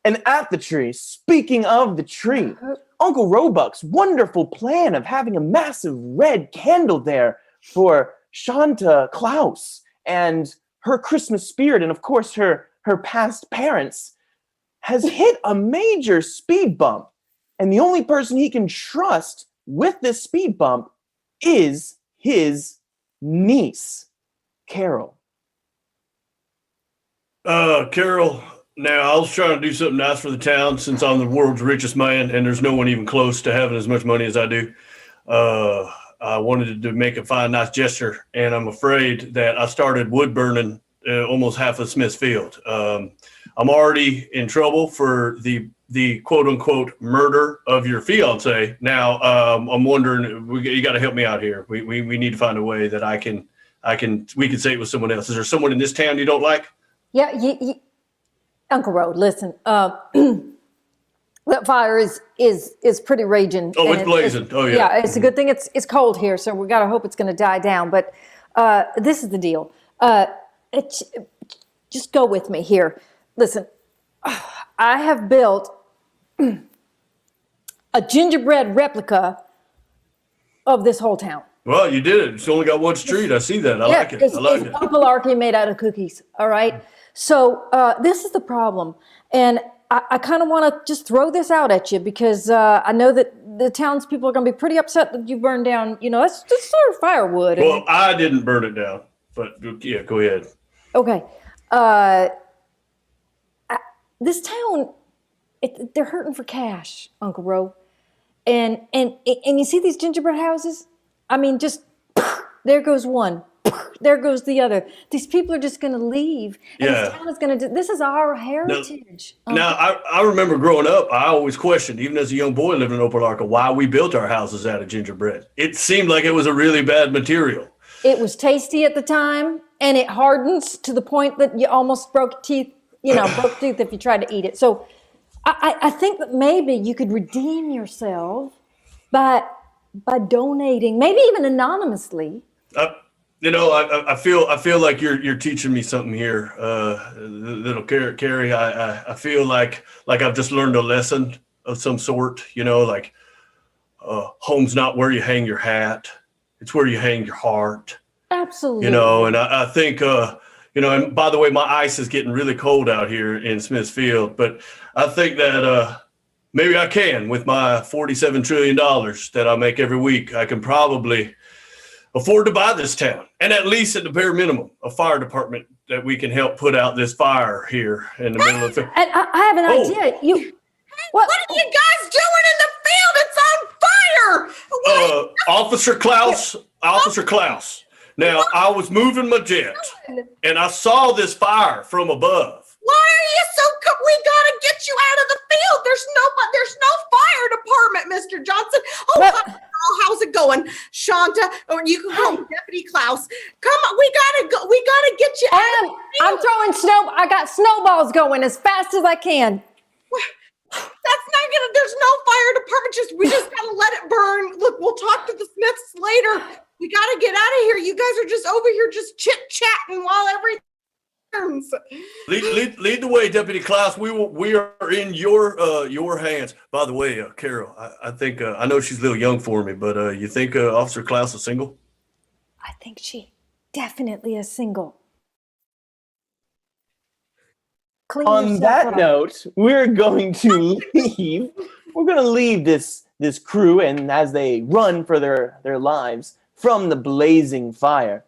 And at the tree, speaking of the tree, Uncle Roebuck's wonderful plan of having a massive red candle there for Shanta Klaus and her Christmas spirit, and of course her past parents, has hit a major speed bump. And the only person he can trust with this speed bump is his niece, Carol. Carol, now I was trying to do something nice for the town since I'm the world's richest man and there's no one even close to having as much money as I do. I wanted to make a fine, nice gesture, and I'm afraid that I started wood burning almost half of Smithfield. I'm already in trouble for the quote unquote murder of your fiance. Now, I'm wondering, you got to help me out here. We need to find a way that we can say it was someone else. Is there someone in this town you don't like? Yeah, Uncle Rode, listen. That fire is pretty raging. Oh, it's blazing. Oh, yeah. Yeah, it's a good thing it's cold here, so we got to hope it's going to die down. But this is the deal. Just go with me here. Listen, I have built a gingerbread replica of this whole town. Well, you did it. It's only got one street. I see that. I like it. I like it. It's Opelarki made out of cookies, all right? So this is the problem. And I kind of want to just throw this out at you because I know that the townspeople are going to be pretty upset that you burned down, that's just sort of firewood. Well, I didn't burn it down, but yeah, go ahead. Okay. This town, they're hurting for cash, Uncle Ro. And you see these gingerbread houses? I mean, just there goes one. There goes the other. These people are just going to leave. And Yeah. this town is going to this is our heritage. Now, I remember growing up, I always questioned, even as a young boy living in Opelarki, why we built our houses out of gingerbread. It seemed like it was a really bad material. It was tasty at the time, and it hardens to the point that you almost broke teeth, broke teeth if you tried to eat it. So I think that maybe you could redeem yourself by donating, maybe even anonymously. I feel like you're teaching me something here, little Carrie. I feel like I've just learned a lesson of some sort. Like home's not where you hang your hat; it's where you hang your heart. Absolutely. And I think and by the way, my ice is getting really cold out here in Smithfield, but I think that maybe I can, with my $47 trillion that I make every week, I can probably afford to buy this town, and at least at the bare minimum, a fire department that we can help put out this fire here in the middle of the. And I have an idea. What are you guys doing in the field? It's on fire! Officer Klaus. Now, I was moving my jet, and I saw this fire from above. Why are you so? We gotta get you out of the field. There's no fire department, Mr. Johnson. Oh, hi, how's it going, Shanta? Or you can call me Deputy Klaus. Come on, we gotta go. We gotta get you out. I'm throwing I got snowballs going as fast as I can. That's not gonna. There's no fire department. We just gotta let it burn. Look, we'll talk to the Smiths later. We gotta get out of here. You guys are just over here just chit chatting while everything. Lead the way, Deputy Klaus. We are in your hands. By the way, Carol, I think I know she's a little young for me, but you think Officer Klaus is single? I think she definitely is single. On that note, we're going to leave. We're going to leave this crew, and as they run for their lives from the blazing fire.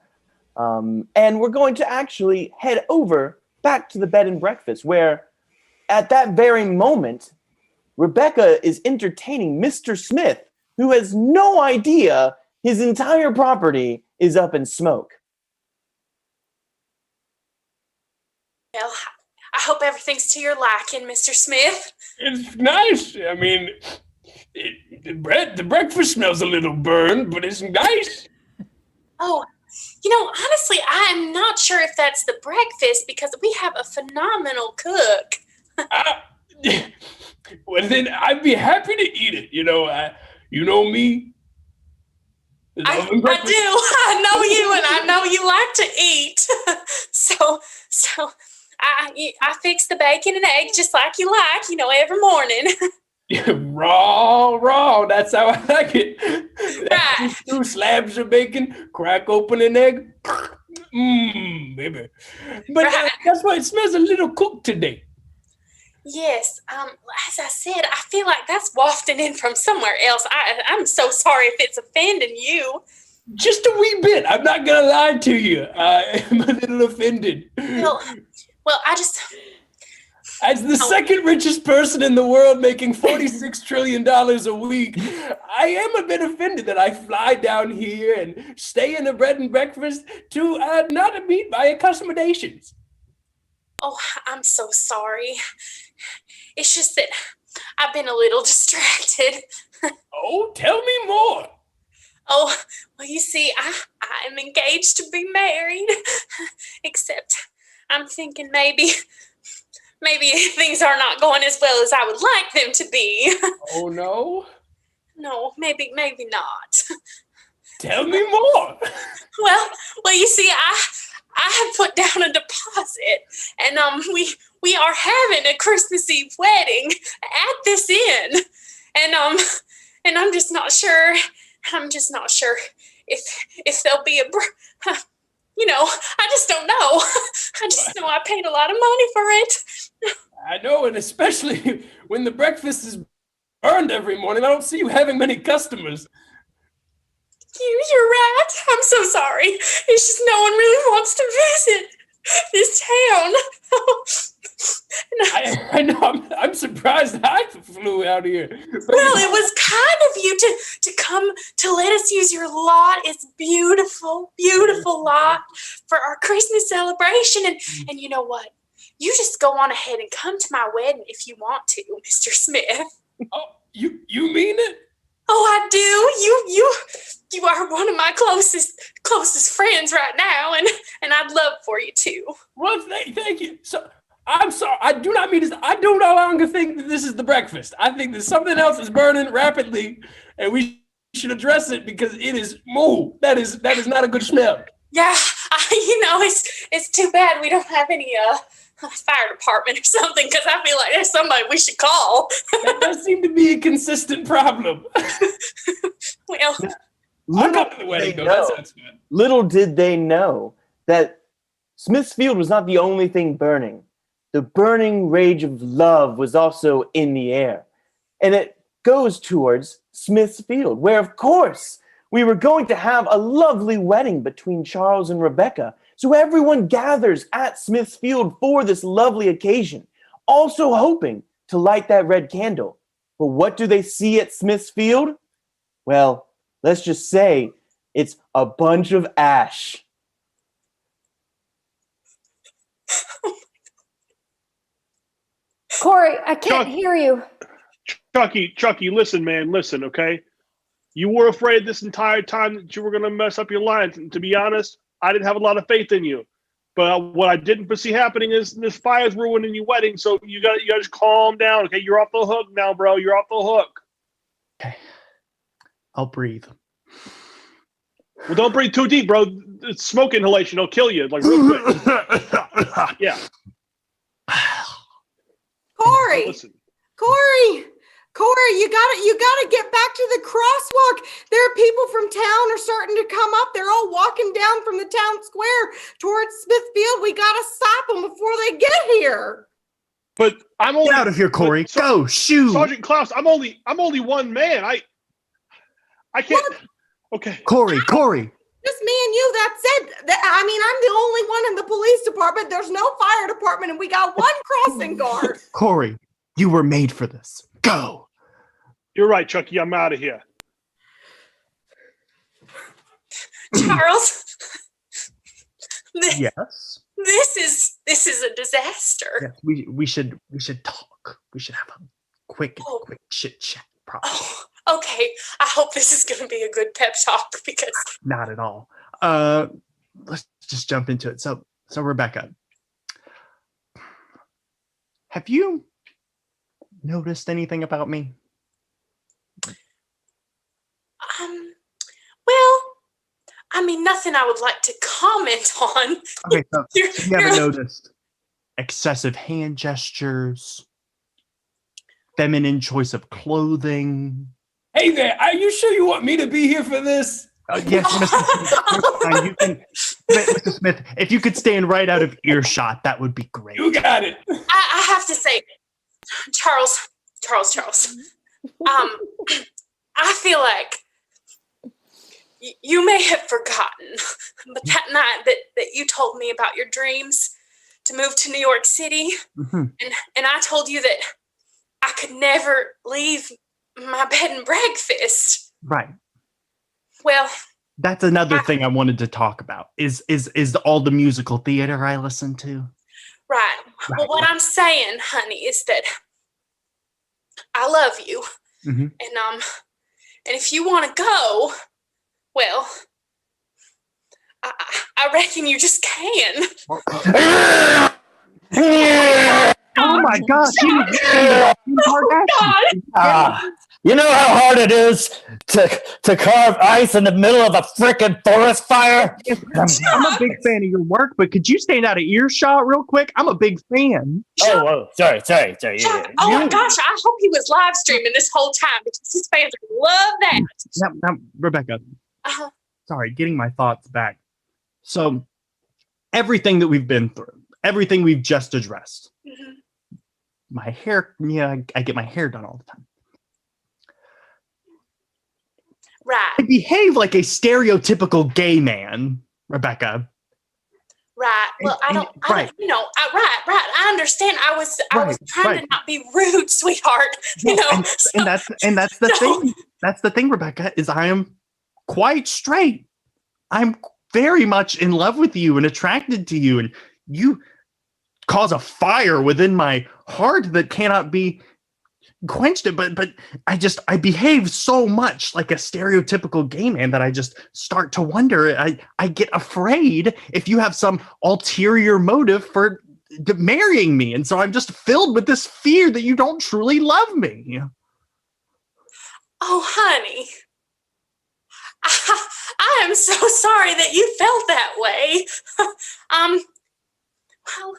And we're going to actually head over back to the bed and breakfast, where at that very moment, Rebecca is entertaining Mr. Smith, who has no idea his entire property is up in smoke. Well, I hope everything's to your liking, Mr. Smith. It's nice. I mean, the breakfast smells a little burned, but it's nice. Oh, honestly, I'm not sure if that's the breakfast because we have a phenomenal cook. Well, then I'd be happy to eat it. You know me. Love and I breakfast. do. I know you, and I know you like to eat. so I fix the bacon and eggs just like you like, every morning. Raw. That's how I like it. Right. 2 slabs of bacon, crack open an egg. Baby. But Right. that's why it smells a little cooked today. Yes. As I said, I feel like that's wafting in from somewhere else. I'm so sorry if it's offending you. Just a wee bit. I'm not gonna lie to you. I am a little offended. Well, I just. As the second richest person in the world making $46 trillion a week, I am a bit offended that I fly down here and stay in a bread and breakfast to not meet my accommodations. Oh, I'm so sorry. It's just that I've been a little distracted. Oh, tell me more. Oh, well, you see, I'm engaged to be married. Except I'm thinking maybe things are not going as well as I would like them to be. Oh, no? No, maybe not. Tell me more. Well, you see, I have put down a deposit, and we are having a Christmas Eve wedding at this inn, and I'm just not sure. I'm just not sure if there'll be I just don't know. I just know I paid a lot of money for it. I know, and especially when the breakfast is burned every morning, I don't see you having many customers. You're right. I'm so sorry. It's just no one really wants to visit this town. I know. I'm surprised I flew out here. Well, it was kind of you to come to let us use your lot. It's beautiful lot for our Christmas celebration. And you know what? You just go on ahead and come to my wedding if you want to, Mr. Smith. Oh, you mean it? Oh, I do. You are one of my closest friends right now, and I'd love for you to. Well, thank you. So I'm sorry. I do not mean this. I do no longer think that this is the breakfast. I think that something else is burning rapidly, and we should address it because it is that is not a good smell. Yeah, it's too bad we don't have any fire department or something, because I feel like there's somebody we should call. That does seem to be a consistent problem. Well, I'll come to the wedding, though. That sounds good. Little did they know that Smithfield was not the only thing burning. The burning rage of love was also in the air. And it goes towards Smithfield, where, of course, we were going to have a lovely wedding between Charles and Rebecca. So everyone gathers at Smithfield for this lovely occasion, also hoping to light that red candle. But what do they see at Smithfield? Well, let's just say it's a bunch of ash. Corey, I can't hear you. Chucky, listen, man, listen, okay? You were afraid this entire time that you were going to mess up your lines. And to be honest, I didn't have a lot of faith in you. But what I didn't foresee happening is this fire's ruining your wedding. So you got to just calm down, okay? You're off the hook now, bro. You're off the hook. Okay. I'll breathe. Well, don't breathe too deep, bro. It's smoke inhalation. It'll kill you, like real quick. Yeah. Corey, Listen. Corey, you gotta get back to the crosswalk. There are people from town are starting to come up. They're all walking down from the town square towards Smithfield. We gotta stop them before they get here. But I'm only Get out of here, Corey. Go, shoot. Sergeant Klaus, I'm only one man. I can't. What? Okay. Corey. Just me and you. That's it. I mean, I'm the only one in the police department. There's no fire department, and we got one crossing guard. Corey, you were made for this. Go. You're right, Chucky. I'm out of here. Charles, Yes. this is a disaster. Yes. We should talk. We should have a quick chit chat. Probably. Oh, okay. I hope this is going to be a good pep talk because Not at all. Let's just jump into it. So Rebecca, have you noticed anything about me? well, mean, nothing I would like to comment on. Okay, so You're- you haven't you're- noticed excessive hand gestures, feminine choice of clothing. Hey there, are you sure you want me to be here for this? Yes, Mr. Smith, you can, Mr. Smith, if you could stand right out of earshot, that would be great. You got it. I have to say, Charles. I feel like you may have forgotten, but that night that you told me about your dreams to move to New York City, and I told you that I could never leave my bed and breakfast. Right. Well, That's another thing I wanted to talk about. Is all the musical theater I listen to. right. Well, what I'm saying, honey, is that I love you, and if you want to go, well, I reckon you just can. Oh my gosh! You know how hard it is to carve ice in the middle of a frickin' forest fire? I'm a big fan of your work, but could you stand out of earshot real quick? I'm a big fan. Oh, sorry. Chuck, oh my gosh, I hope he was live streaming this whole time because his fans love that. Now, Rebecca, sorry, getting my thoughts back. So, everything that we've been through, everything we've just addressed, my hair, I get my hair done all the time. Right. I behave like a stereotypical gay man, Rebecca. Right. Well, I don't, right. Right. I understand. I was trying to not be rude, sweetheart. And that's the thing. That's the thing, Rebecca, is I am quite straight. I'm very much in love with you and attracted to you, and you cause a fire within my heart that cannot be quenched. But I behave so much like a stereotypical gay man that I just start to wonder. I get afraid if you have some ulterior motive for marrying me, and so I'm just filled with this fear that you don't truly love me. Oh, honey. I am so sorry that you felt that way. Well,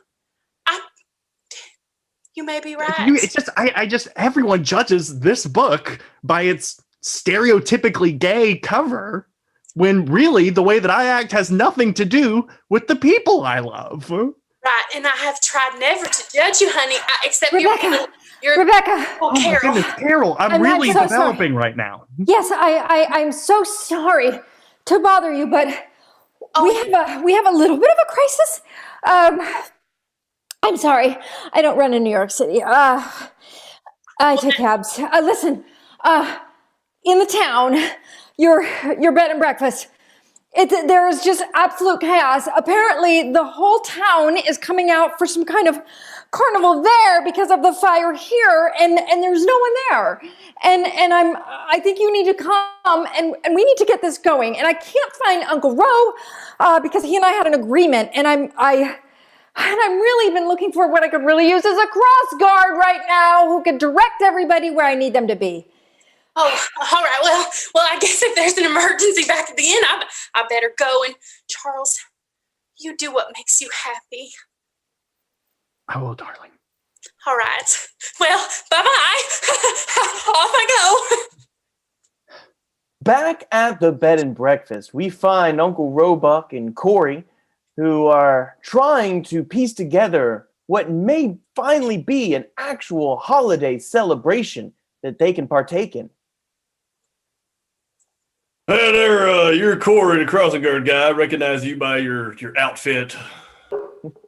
you may be right. It's just I just everyone judges this book by its stereotypically gay cover, when really the way that I act has nothing to do with the people I love. Right, and I have tried never to judge you, honey, except Rebecca, you're Rebecca. oh, Carol. Goodness, Carol, I'm really so developing right now. Yes, I'm so sorry to bother you, but we have a little bit of a crisis. I'm sorry, I don't run in New York City. I take cabs. Listen, in the town, your bed and breakfast. There is just absolute chaos. Apparently, the whole town is coming out for some kind of carnival there because of the fire here, and there's no one there. And I think you need to come, and we need to get this going. And I can't find Uncle Ro because he and I had an agreement, and I'm really been looking for what I could really use as a cross guard right now who could direct everybody where I need them to be. Oh, all right. Well, I guess if there's an emergency back at the inn, I better go. And Charles, you do what makes you happy. I will, darling. All right. Well, bye-bye. Off I go. Back at the bed and breakfast, we find Uncle Roebuck and Corey, who are trying to piece together what may finally be an actual holiday celebration that they can partake in. Hey there, you're Corey, the crossing guard guy. I recognize you by your outfit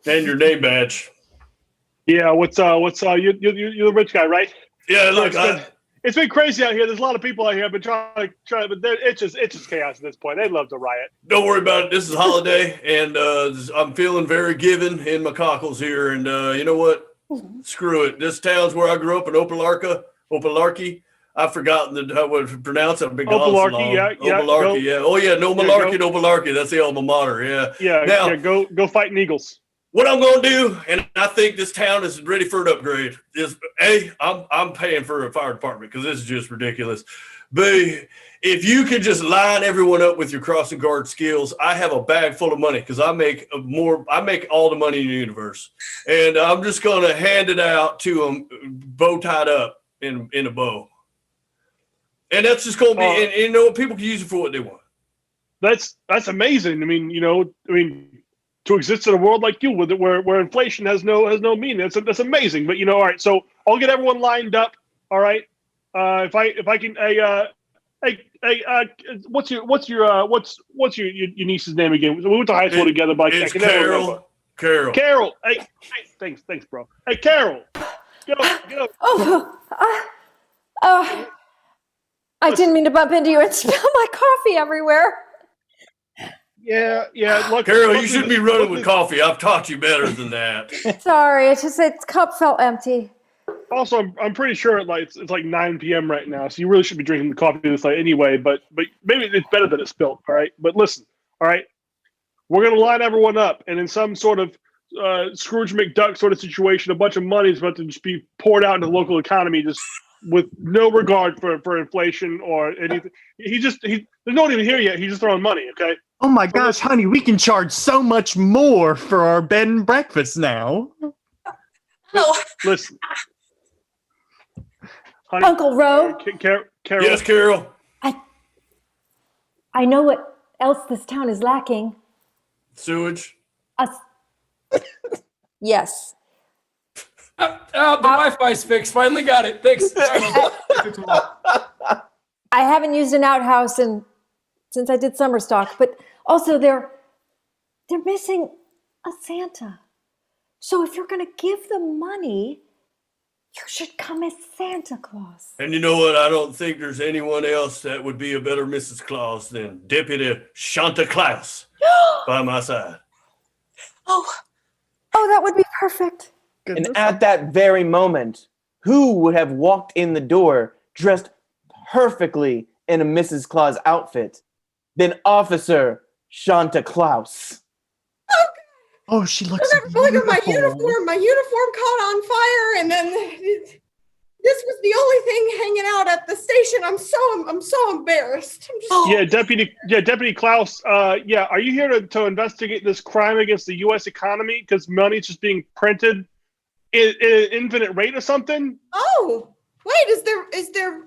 and your name badge. Yeah, what's you're the rich guy, right? Yeah, look, it's been crazy out here. There's a lot of people out here. I've been trying, but it's just chaos at this point. They'd love to riot. don't worry about it. This is holiday, and I'm feeling very given in my cockles here. And you know what? Screw it. This town's where I grew up in Opelarki. I've forgotten how to pronounce it. I've been gone so long. Opelarki, yeah. Oh yeah, no Malarkey, no Opelarki. That's the alma mater. Yeah. Yeah. Now, Go fighting Eagles. what I'm going to do, and I think this town is ready for an upgrade, is A, I'm paying for a fire department because this is just ridiculous. B, if you could just line everyone up with your crossing guard skills, I have a bag full of money because I make all the money in the universe. And I'm just going to hand it out to them bow tied up in a bow. And that's just going to be, and you know, people can use it for what they want. That's amazing. I mean, to exist in a world like you, where inflation has no meaning, that's amazing. But all right. So I'll get everyone lined up. All right. If I can, what's your niece's name again? We went to high school together, but I can never remember. Carol. Hey, thanks, bro. Hey, Carol. Get up. I didn't mean to bump into you and spill my coffee everywhere. Yeah. Look, Carol, you shouldn't be running with coffee. I've taught you better than that. Sorry, it's just its cup felt empty. Also, I'm pretty sure it's like 9 p.m. right now, so you really should be drinking the coffee this late anyway. But maybe it's better that it's spilled. All right. But listen. All right. We're gonna line everyone up, and in some sort of Scrooge McDuck sort of situation, a bunch of money is about to just be poured out into the local economy, just with no regard for inflation or anything. There's no one even here yet. He's just throwing money. Okay. Oh my gosh, honey, we can charge so much more for our bed and breakfast now. Oh, Listen. Honey, Uncle Ro. Carol. Yes, Carol. I know what else this town is lacking. Sewage. Yes. The Wi-Fi's fixed. Finally got it. Thanks. I haven't used an outhouse since I did summer stock, but also they're missing a Santa. So if you're going to give them money, you should come as Santa Claus. And you know what? I don't think there's anyone else that would be a better Mrs. Claus than Deputy Shanta Claus by my side. oh, that would be perfect. And at that very moment, who would have walked in the door dressed perfectly in a Mrs. Claus outfit than Officer Shanta Claus? Oh, she looks Look at my beautiful. uniform. My uniform caught on fire, and then this was the only thing hanging out at the station. I'm so embarrassed. Yeah, Deputy Klaus. Are you here to investigate this crime against the U.S. economy because money's just being printed at an infinite rate or something? Oh, wait, is there?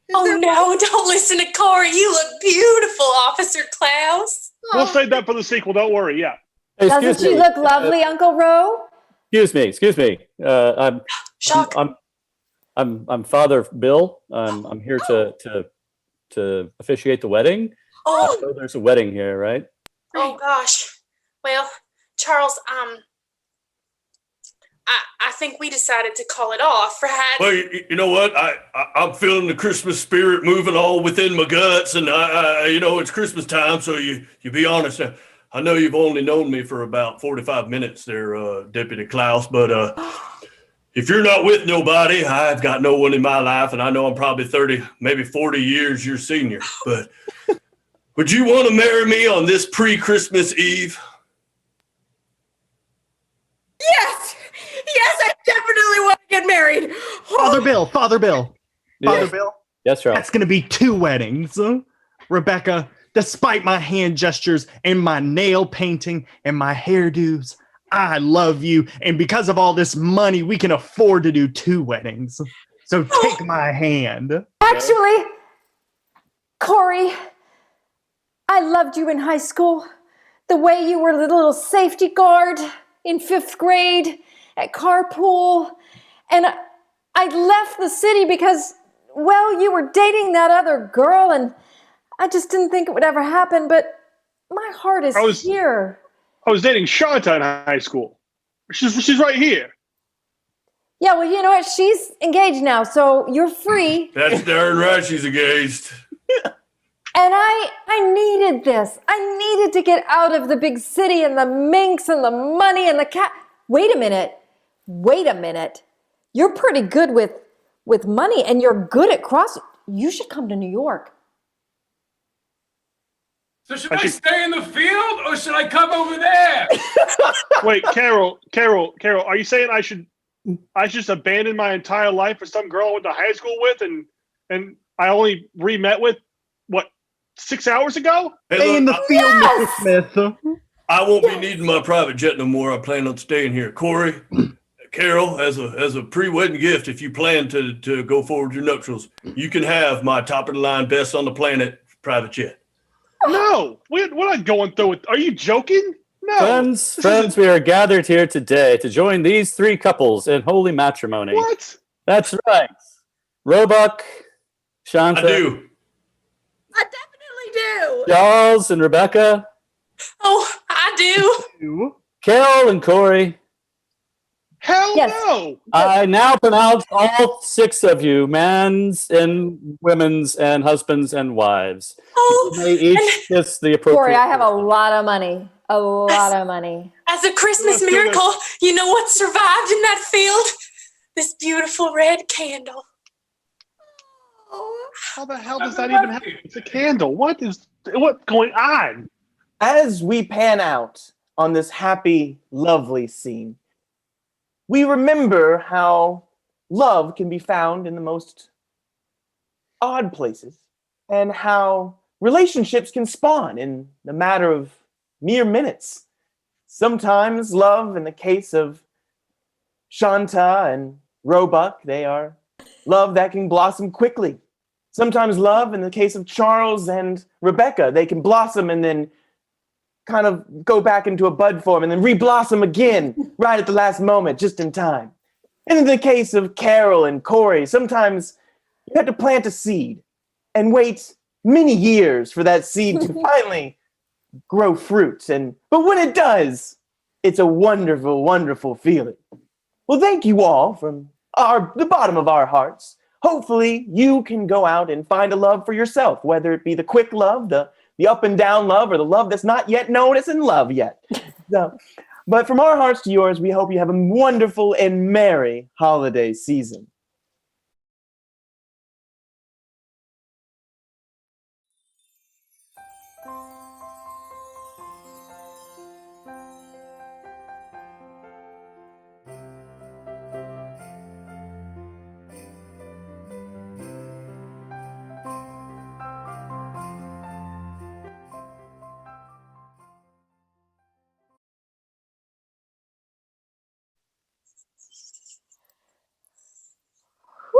No, don't listen to Corey. You look beautiful, Officer Klaus. We'll save that for the sequel. Don't worry. Yeah. Hey, Doesn't she look lovely, Uncle Ro? Excuse me. Shock. I'm Father Bill. I'm here to officiate the wedding. Oh. So there's a wedding here, right? Oh gosh. Well, Charles, I think we decided to call it off, right? Well, you know what? I'm feeling the Christmas spirit moving all within my guts, and it's Christmas time, so you be honest. I know you've only known me for about 45 minutes there, Deputy Klaus, but if you're not with nobody, I've got no one in my life, and I know I'm probably 30, maybe 40 years your senior, but would you want to marry me on this pre-Christmas Eve? Yes, I definitely want to get married. Father Bill. Yes, Charles. That's going to be 2 weddings. Rebecca, despite my hand gestures and my nail painting and my hairdos, I love you. And because of all this money, we can afford to do 2 weddings. So take my hand. Actually, Corey, I loved you in high school. The way you were the little safety guard in 5th grade at carpool. And I left the city because, well, you were dating that other girl, and I just didn't think it would ever happen, but my heart is here. I was dating Shanta in high school. She's right here. Yeah, well, you know what? She's engaged now, so you're free. That's darn right she's engaged. And I needed this. I needed to get out of the big city and the minks and the money and the cat. Wait a minute. You're pretty good with money, and you're good at cross. You should come to New York. So should I stay in the field or should I come over there? Wait, Carol, are you saying I should just abandon my entire life for some girl I went to high school with and I only re-met with, what, 6 hours ago? Stay in the field, Mr. Smith. I won't be needing my private jet no more. I plan on staying here. Corey, Carol, as a pre-wedding gift, if you plan to go forward with your nuptials, you can have my top-of-the-line, best on the planet private jet. No, we're not going through it. Are you joking? No. Friends, we are gathered here today to join these three couples in holy matrimony. What? That's right. Roebuck, Shanta, I do. I definitely do. Charles, and Rebecca, Oh, I do. Carol, and Corey. Hell Yes. no. I now pronounce all six of you mans and women's and husbands and wives. Oh, You may each kiss the appropriate. Corey, I have a person. lot of money. A lot of money. as a Christmas Let's do miracle, you know what survived in that field? This beautiful red candle. Oh, How the hell does that even happen? It's a candle. What's going on? As we pan out on this happy, lovely scene, we remember how love can be found in the most odd places and how relationships can spawn in the matter of mere minutes. Sometimes love, in the case of Shanta and Roebuck, they are love that can blossom quickly. Sometimes love, in the case of Charles and Rebecca, they can blossom and then kind of go back into a bud form and then re-blossom again right at the last moment, just in time. And in the case of Carol and Corey, sometimes you have to plant a seed and wait many years for that seed to finally grow fruit. But when it does, it's a wonderful, wonderful feeling. Well, thank you all from the bottom of our hearts. Hopefully you can go out and find a love for yourself, whether it be the quick love, the up and down love, or the love that's not yet known as in love yet. But from our hearts to yours, we hope you have a wonderful and merry holiday season.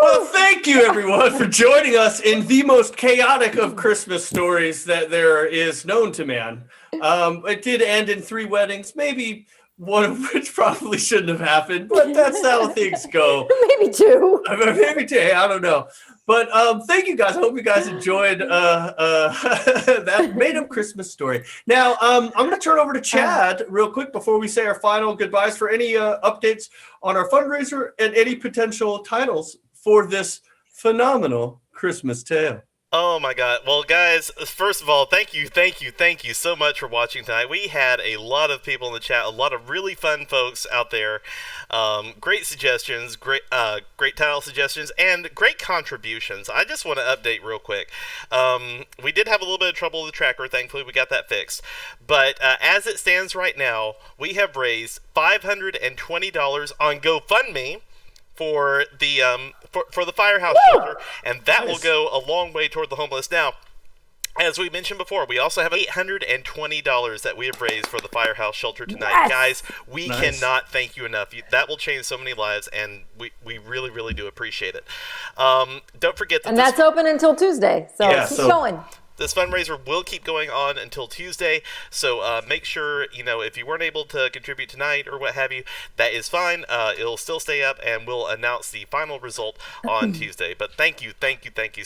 Well, thank you, everyone, for joining us in the most chaotic of Christmas stories that there is known to man. It did end in 3 weddings, maybe one of which probably shouldn't have happened, but that's how things go. Maybe two. Maybe 2, I don't know. But thank you guys. I hope you guys enjoyed that made-up Christmas story. Now, I'm going to turn over to Chad real quick before we say our final goodbyes for any updates on our fundraiser and any potential titles for this phenomenal Christmas tale. Oh my God. Well, guys, first of all, thank you so much for watching tonight. We had a lot of people in the chat, a lot of really fun folks out there. Great suggestions, great title suggestions, and great contributions. I just want to update real quick. We did have a little bit of trouble with the tracker. Thankfully, we got that fixed. But as it stands right now, we have raised $520 on GoFundMe for the for the firehouse shelter, and that will go a long way toward the homeless. Now, as we mentioned before, we also have $820 that we have raised for the firehouse shelter tonight. Yes. Guys, we cannot thank you enough. That will change so many lives, and we really, really do appreciate it. Don't forget that. And that's open until Tuesday, so Yeah, keep so- going. This fundraiser will keep going on until Tuesday, so make sure, if you weren't able to contribute tonight or what have you, that is fine. It'll still stay up, and we'll announce the final result on Tuesday. But thank you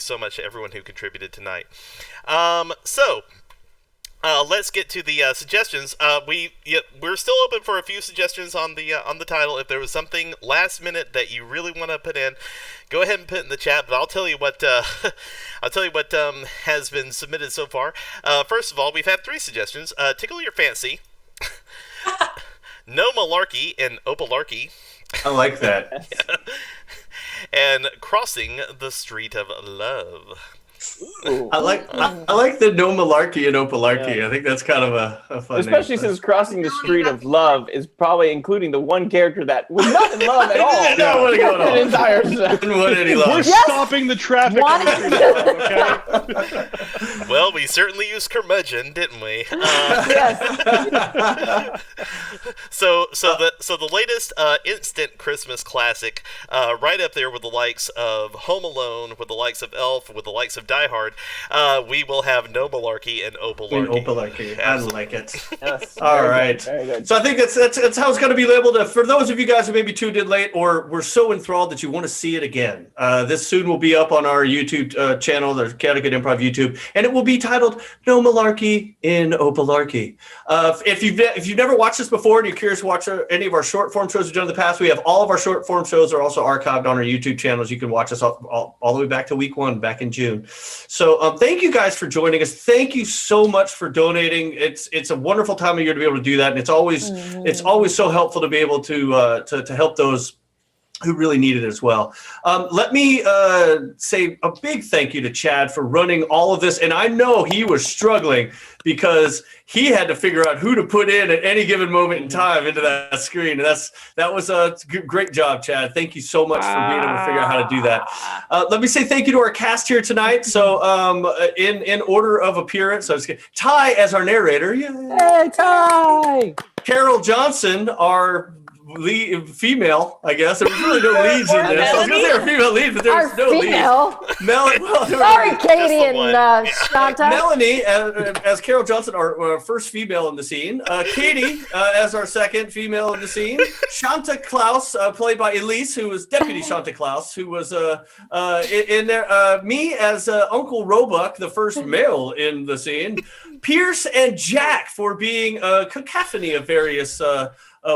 so much to everyone who contributed tonight. Let's get to the suggestions. We're still open for a few suggestions on the title. If there was something last minute that you really want to put in, go ahead and put it in the chat. But I'll tell you what has been submitted so far. First of all, we've had 3 suggestions. Tickle Your Fancy, No Malarkey in Opelarki, I like that. and Crossing the Street of Love. Ooh. I like the no Malarkey and Opelarki. Yeah. I think that's kind of a fun Especially name. since Crossing the Street of Love is probably including the one character that was not in love at all. No, what going on? An entire set. Didn't want any We're love. stopping the traffic. One- Okay. Well, we certainly used curmudgeon, didn't we? Yes. So the latest instant Christmas classic, right up there with the likes of Home Alone, with the likes of Elf, with the likes of Die Hard. We will have no Malarkey and Opelarki. Opelarki. I like it. Yes. All Very right. good, very good. So I think that's how it's going to be labeled. For those of you guys who maybe tuned in late or were so enthralled that you want to see it again, this soon will be up on our YouTube channel, the Connecticut Improv YouTube, and it will be titled "No Malarkey in Opelarki." If you've never watched this before and you're curious to watch any of our short form shows we've done in the past, we have all of our short form shows are also archived on our YouTube channels. You can watch us all the way back to week 1, back in June. So thank you guys for joining us. Thank you so much for donating. It's a wonderful time of year to be able to do that, and it's always so helpful to be able to help those who really need it as well. Let me say a big thank you to Chad for running all of this. And I know he was struggling because he had to figure out who to put in at any given moment in time into that screen. And that was a great job, Chad. Thank you so much for being able to figure out how to do that. Let me say thank you to our cast here tonight. So in order of appearance, Ty as our narrator. Yay. Hey, Ty! Carol Johnson, our female, I guess. There was really no leads in this. I was going to say our female lead, but there was no leads. Sorry, Katie and Shanta. Melanie, as Carol Johnson, our first female in the scene. Katie, as our second female in the scene. Shanta Klaus, played by Elise, who was Deputy Shanta Klaus, who was in there. Me as Uncle Roebuck, the first male in the scene. Pierce and Jack for being a cacophony of various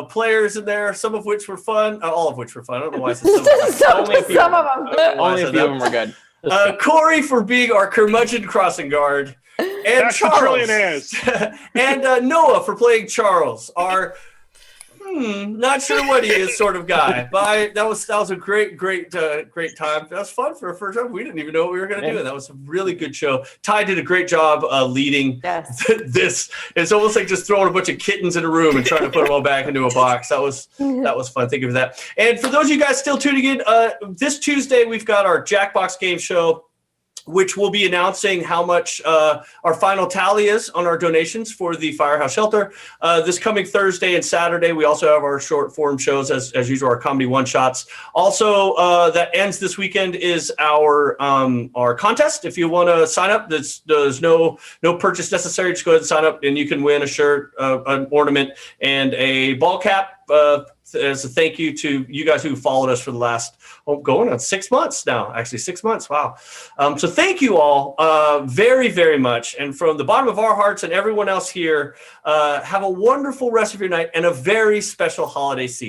players in there, some of which were fun, all of which were fun. I don't know why I said some of them. Some of them. Only a few of them were good. Corey for being our curmudgeon crossing guard, and That's the Charles, trillionaires. and Noah for playing Charles, our not sure what he is sort of guy. But that was a great time. That was fun for a first time. We didn't even know what we were going to do. That was a really good show. Ty did a great job leading this. It's almost like just throwing a bunch of kittens in a room and trying to put them all back into a box. That was fun. Thank you for that. And for those of you guys still tuning in, this Tuesday we've got our Jackbox game show, which will be announcing how much our final tally is on our donations for the Firehouse Shelter. This coming Thursday and Saturday, we also have our short form shows, as usual, our comedy one-shots. Also, that ends this weekend is our contest. If you want to sign up, there's no purchase necessary. Just go ahead and sign up, and you can win a shirt, an ornament, and a ball cap as a thank you to you guys who followed us for the last, going on 6 months now, actually 6 months. Wow. So thank you all very, very much. And from the bottom of our hearts and everyone else here, have a wonderful rest of your night and a very special holiday season.